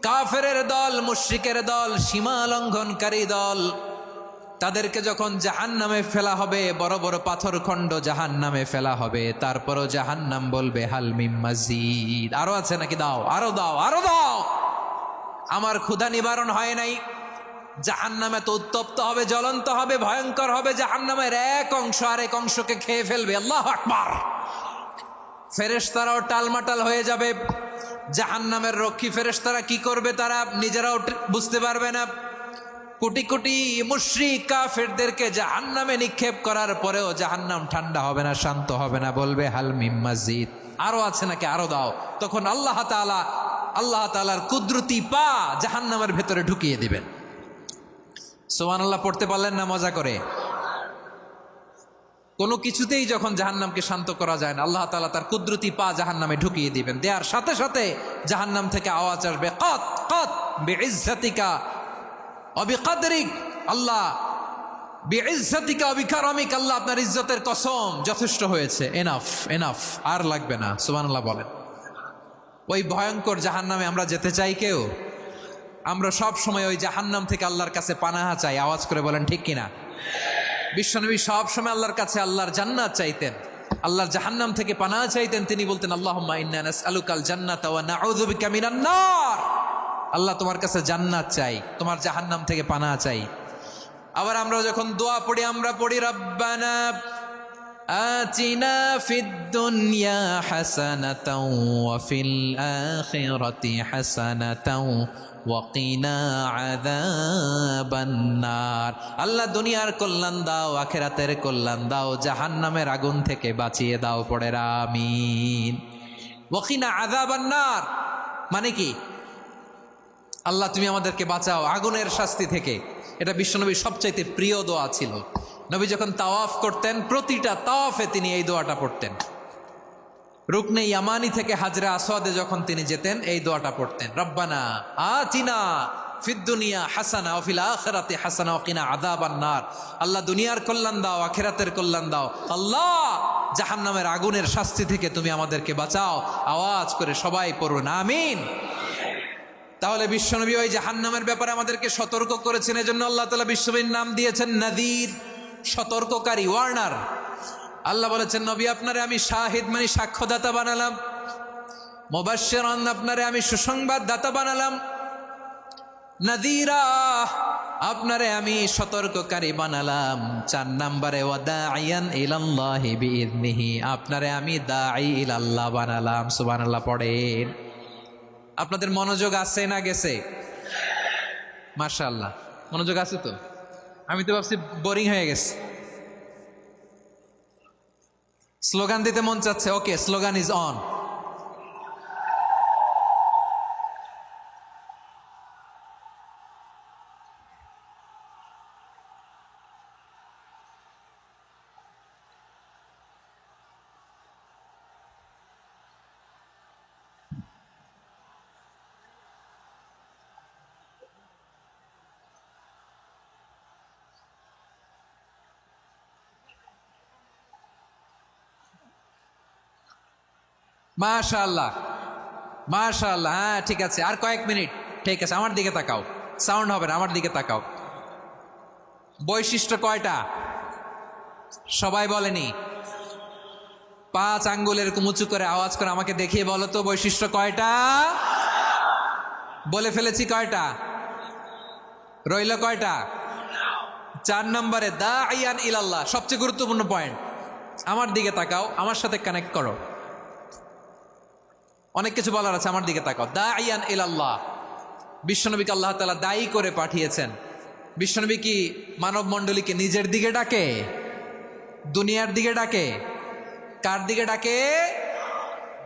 কাফেরের দল, মুশরিকের দল, সীমা লঙ্ঘনকারী দল, তাদেরকে যখন জাহান্নামে ফেলা হবে, বড় বড় পাথর খণ্ড জাহান্নামে ফেলা হবে, তারপরও জাহান্নাম বলবে হালমিম মাজিদ, আরো আছে নাকি, দাও, আরো দাও, আরো দাও। আমার ক্ষুধা নিবারণ হয় নাই। জাহান্নামে তো উত্তপ্ত হবে, জ্বলন্ত হবে, ভয়ঙ্কর হবে। জাহান্নামের এক অংশ আরেক অংশকে খেয়ে ফেলবে। আল্লাহু আকবার। ফেরেশতারাও টালমাটাল হয়ে যাবে। জাহান্নামের রক্ষী ফেরেশতারা কি করবে তারা নিজেরাও বুঝতে পারবে না। কোটি কোটি মুশরিক কাফেরদেরকে জাহান্নামে নিক্ষেপ করার পরেও জাহান্নাম ঠান্ডা হবে না, শান্ত হবে না, বলবে হাল মিম মাজিদ, আরো আছে নাকি, আরো দাও। তখন আল্লাহ তাআলার কুদরতি পা জাহান্নামের ভেতরে ঢুকিয়ে দিবেন। সুবহানাল্লাহ পড়তে পারলেন না মজা করে? কোনো কিছুতেই যখন জাহান্নামকে শান্ত করা যায় না, আল্লাহ তাআলা তার কুদরতি পা জাহান্নামে ঢুকিয়ে দিবেন। দেওয়ার সাথে সাথে জাহান্নাম থেকে আওয়াজ আসবে, কাত কাত বিইজ্জাতিকা ওয়া বিকদরিক, আল্লাহ বিইজ্জাতিকা ওয়া বিকারামিক, আল্লাহ আপনার ইজ্জতের কসম, যথেষ্ট হয়েছে, এনাফ এনাফ, আর লাগবে না। সুবহানাল্লাহ বলেন। ওই ভয়ঙ্কর জাহান্নামে আমরা যেতে চাই কেউ? আমরা সব সময় ওই জাহান্নাম থেকে আল্লাহর কাছে পানাহা চাই। আওয়াজ করে বলেন ঠিক কিনা? বিশ্বনবী সব সময় আল্লাহর কাছে আল্লাহর জান্নাত চাইতেন, আল্লাহর জাহান্নাম থেকে পানাহা চাইতেন। তিনি বলতেন আল্লাহুম্মা ইন্না নাসআলুকাল জান্নাতা ওয়া নাউযু বিকা মিনান নার। আল্লাহ তোমার কাছে জান্নাত চাই, তোমার জাহান্নাম থেকে পানাহা চাই। আবার আমরা যখন দোয়া পড়ি, আমরা পড়ি রব্বানা আতিনা ফিদ দুনিয়া হাসানাতাও ওয়া ফিল আখিরাতি হাসানাতাও ওয়া কিনা আযাবান নার। আল্লাহ দুনিয়ার কল্যাণ দাও, আখিরাতের কল্যাণ দাও, জাহান্নামের আগুন থেকে বাঁচিয়ে দাও। পড়ে আমিন। ওয়া কিনা আযাবান নার মানে কি? আল্লাহ তুমি আমাদেরকে বাঁচাও আগুনের শাস্তি থেকে। এটা বিশ্বনবীর সবচাইতে প্রিয় দোয়া ছিল। নবী যখন তাওয়াফ করতেন, প্রতিটা তাওয়াফে তিনি এই দোয়াটা পড়তেন। রুকনে ইয়ামানি থেকে হাজরে আসওয়াদে যখন তিনি যেতেন, এই দোয়াটা পড়তেন, রব্বানা আতিনা ফিদ দুনিয়া হাসানা ওয়া ফিল আখিরাতি হাসানা ওয়া কিনা আযাবান নার। আল্লাহ দুনিয়ার কল্যাণ দাও, আখিরাতের কল্যাণ দাও। আল্লাহ জাহান্নামের আগুনের শাস্তি থেকে তুমি আমাদেরকে বাঁচাও। আওয়াজ করে সবাই পড়ুন আমিন। তাহলে বিশ্বনবী ওই জাহান্নামের ব্যাপারে আমাদেরকে সতর্ক করেছেন। এজন্য আল্লাহ তাআলা বিশ্বনবীর নাম দিয়েছেন নাযীর, সতর্ককারী, ওয়ার্নার। আল্লাহ বলেছেন নবী আপনারে আমি শাহিদ মানে সাক্ষ্যদাতা বানালাম, মুবাশশিরান আপনারে আমি সুসংবাদ দাতা বানালাম, নাযীরা আপনারে আমি সতর্ককারী বানালাম। 4 নম্বরে ওয়া দাঈয়ান ইলাল্লাহি বিইذনিহি, আপনারে আমি দাঈ ইলাল্লাহ বানালাম। সুবহানাল্লাহ পড়েন। আপনাদের মনোযোগ আছে না গেছে? মাশাআল্লাহ মনোযোগ আছে তো। আমি তো ভাবছি বোরিং হয়ে গেছে। স্লোগান দিতে মন চাচ্ছে। ওকে, স্লোগান ইজ অন। মাশাআল্লাহ মাশাআল্লাহ। হ্যাঁ ঠিক আছে, আর কয়েক মিনিট। ঠিক আছে, আমার দিকে তাকাও, সাউন্ড হবে না, আমার দিকে তাকাও। বৈশিষ্ট্য কয়টা সবাই বলেনি? 5 আঙ্গুলের উঁচু করে আওয়াজ করে আমাকে দেখিয়ে বলো তো বৈশিষ্ট্য কয়টা? বলে ফেলেছি কয়টা? রইল কয়টা? 4 নম্বরে দাঈয়ান ইলাল্লাহ, সবচেয়ে গুরুত্বপূর্ণ পয়েন্ট। আমার দিকে তাকাও, আমার সাথে কানেক্ট করো। অনেক কিছু বলার আছে, আমার দিকে তাকাও। দাঈয়ান ইলাল্লাহ, বিশ্বনবীকে আল্লাহ তাআলা দায়ী করে পাঠিয়েছেন। বিশ্বনবী কি মানব মণ্ডলীকে নিজের দিকে ডাকে? দুনিয়ার দিকে ডাকে? কার দিকে ডাকে?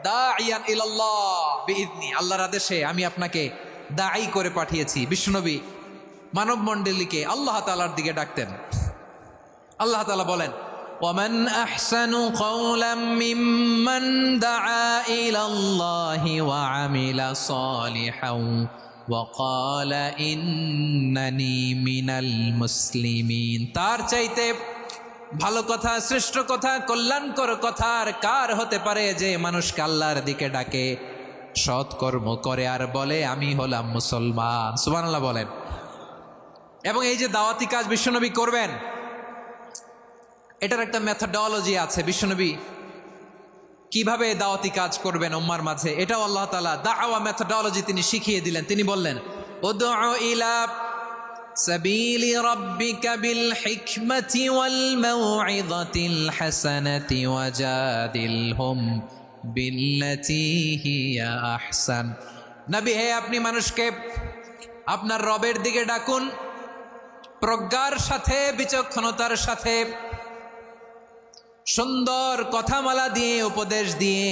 দাঈয়ান ইলাল্লাহ বিইذনি, আল্লাহর আদেশে আমি আপনাকে দায়ী করে পাঠিয়েছি। বিশ্বনবী মানব মণ্ডলীকে আল্লাহ তাআলার দিকে ডাকতেন। আল্লাহ তাআলা বলেন ومن أحسن قولا ممن دعا إلى الله وعمل صالحا وقال إنني من المسلمين। তার চাইতে ভালো কথা, শ্রেষ্ঠ কথা, কল্যাণকর কথা আর কার হতে পারে যে মানুষকে আল্লাহর দিকে ডাকে, সৎকর্ম করে আর বলে আমি হলাম মুসলমান। সুবহানাল্লাহ বলেন। এবং এই যে দাওয়াতি কাজ বিশ্বনবী করবেন, এটার একটা মেথডোলজি আছে। বিশ্বনবী কিভাবে দাওয়াতি কাজ করবেন উম্মার মাঝে, এটাও আল্লাহ তাআলা দাওয়া মেথডোলজি তিনি শিখিয়ে দিলেন। তিনি বললেন উদউ ইলা সাবিলি রাব্বিকা বিল হিকমাতি ওয়াল মাউইযাতিল হাসানাতি ওয়াজাদিলহুম বিল্লাতী হিয়া আহসান। নবী হে, আপনি মানুষকে আপনার রবের দিকে ডাকুন প্রজ্ঞার সাথে, বিচক্ষণতার সাথে, সুন্দর কথামালা দিয়ে, উপদেশ দিয়ে।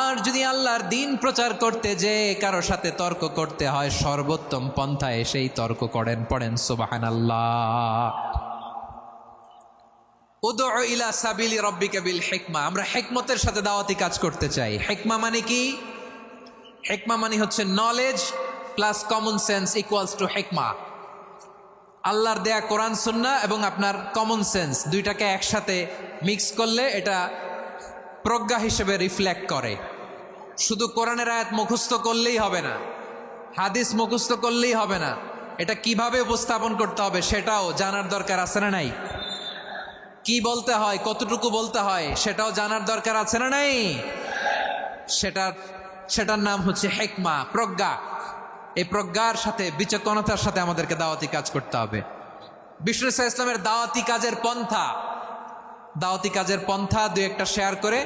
আর যদি আল্লাহর দিন প্রচার করতে যে কারো সাথে তর্ক করতে হয়, সর্বোত্তম পন্থায় সেই তর্ক করেন। পড়েন সুবহানাল্লাহ। উদউ ইলা সাবিলি রাব্বিকা বিল হিকমা। আমরা হিকমতের সাথে দাওয়াতি কাজ করতে চাই। হিকমা মানে কি? হিকমা মানে হচ্ছে knowledge plus common sense equals to হিকমা। আল্লাহর দেয়া কোরআন সুন্নাহ এবং আপনার কমন সেন্স দুইটাকে একসাথে মিক্স করলে এটা প্রজ্ঞা হিসেবে রিফ্লেক্ট করে। শুধু কোরআনের আয়াত মুখস্থ করলেই হবে না, হাদিস মুখস্থ করলেই হবে না, এটা কিভাবে উপস্থাপন করতে হবে সেটাও জানার দরকার আছে না নাই? কি বলতে হয়, কতটুকু বলতে হয় সেটাও জানার দরকার আছে না নাই? সেটার নাম হচ্ছে হিকমা, প্রজ্ঞা। এই প্রজ্ঞার সাথে, বিচক্ষণতার সাথে আমাদেরকে দাওয়াতি কাজ করতে হবে। বিষ্ণু ইসলামের দাওয়াতি কাজের পন্থা দুই একটা শেয়ার করে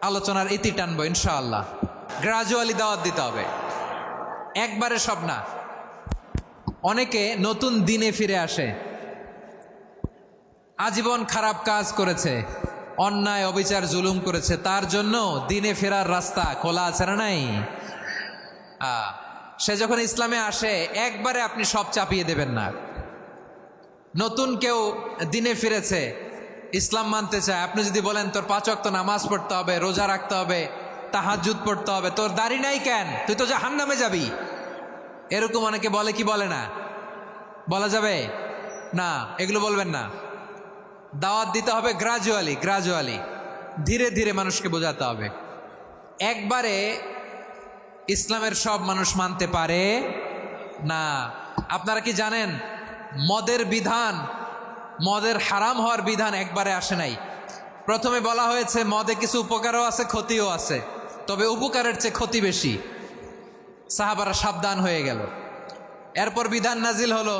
আলোচনার ইতি টানবো ইনশাআল্লাহ। গ্রাজুয়ালি দাওয়াত দিতে হবে, একবারে সব না। অনেকে নতুন দিনে ফিরে আসে, আজীবন খারাপ কাজ করেছে, অন্যায় অবিচার জুলুম করেছে, তার জন্য দিনে ফেরার রাস্তা খোলা আছে না নাই? সে যখন ইসলামে আসে একবারে আপনি সব চাপিয়ে দেবেন না। নতুন কেউ দিনে ফিরেছে, ইসলাম মানতে চায়, আপনি যদি বলেন তোর 5 ওয়াক্ত নামাজ পড়তে হবে, রোজা রাখতে হবে, তাহাজ্জুদ পড়তে হবে, তোর দাড়ি নাই কেন, তুই তো জাহান্নামে যাবি, এরকম অনেকে বলে কি বলে না? বলা যাবে না, এগুলো বলবেন না। দাওয়াত দিতে হবে গ্রাজুয়ালি, ধীরে ধীরে মানুষকে বোঝাতে হবে। একবারে ইসলামের সব মানুষ মানতে পারে না। আপনারা কি জানেন মদের হারাম হওয়ার বিধান একবারে আসে নাই। প্রথমে বলা হয়েছে মদে কিছু উপকারও আছে, ক্ষতিও আছে, তবে উপকারের চেয়ে ক্ষতি বেশি। সাহাবারা সাবধান হয়ে গেল। এরপর বিধান নাজিল হলো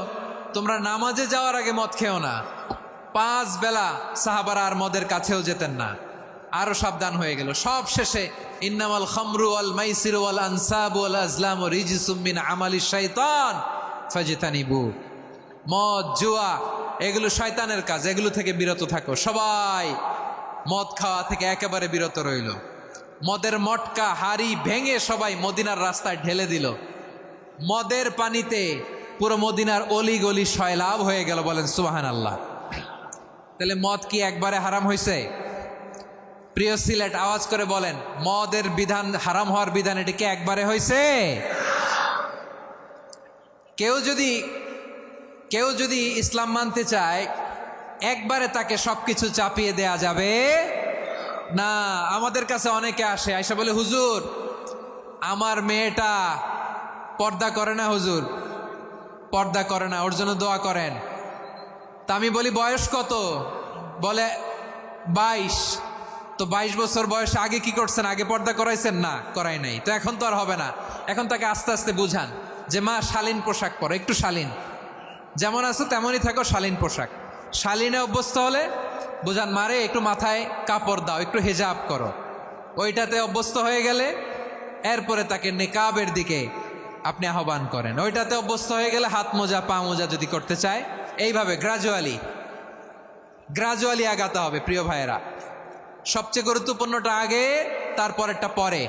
তোমরা নামাজে যাওয়ার আগে মদ খেও না। 5 বেলা সাহাবারা আর মদের কাছেও যেতেন না, আরো সাবধান হয়ে গেল। সব শেষে ইন্নামাল খামরু ওয়াল মাইসিরু ওয়াল আনসাবু ওয়াল আজলামু রিজসুম মিন আমালিশ শাইতান ফাজতানিবু। মদ, জুয়া এগুলো শয়তানের কাজ, এগুলো থেকে বিরত থাকো। সবাই মদ খাওয়া থেকে একেবারে বিরত রইল। মদের মটকা হাড়ি ভেঙে সবাই মদিনার রাস্তায় ঢেলে দিল। মদের পানিতে পুরো মদিনার অলি গলি সয়লাভ হয়ে গেল। বলেন সুবহানাল্লাহ। তাহলে মদ কি একবারে হারাম হয়েছে? প্রিয় সিলেট আওয়াজ করে বলেন, মদের বিধান, হারাম হওয়ার বিধান এটি কি একবারে হয়েছে? কেউ যদি ইসলাম মানতে চায় একবারে তাকে সবকিছু চাপিয়ে দেয়া যাবে না। আমাদের কাছে অনেকে আসে, আয়সা বলে হুজুর আমার মেয়েটা পর্দা করে না, হুজুর পর্দা করে না, ওর জন্য দোয়া করেন। তা আমি বলি বয়স কত? বলে 22। তো 22 বছর বয়সে আগে কি করছেন? আগে পর্দা করাইছেন? না, করাই নাই। তো এখন তো আর হবে না। এখন তাকে আস্তে আস্তে বুঝান যে মা শালীন পোশাক পরো, একটু শালীন, যেমন আছো তেমনই থাকো, শালীন পোশাক। শালীনে অভ্যস্ত হলে বুঝান মারে একটু মাথায় কাপড় দাও, একটু হেজাব করো। ওইটাতে অভ্যস্ত হয়ে গেলে এরপরে তাকে নেকাবের দিকে আপনি আহ্বান করেন। ওইটাতে অভ্যস্ত হয়ে গেলে হাত মোজা, পা মোজা যদি করতে চায়, এইভাবে গ্রাজুয়ালি আগাতে হবে। প্রিয় ভাইয়েরা, সবচেয়ে গুরুত্বপূর্ণটা আগে, তারপরেরটা পরে।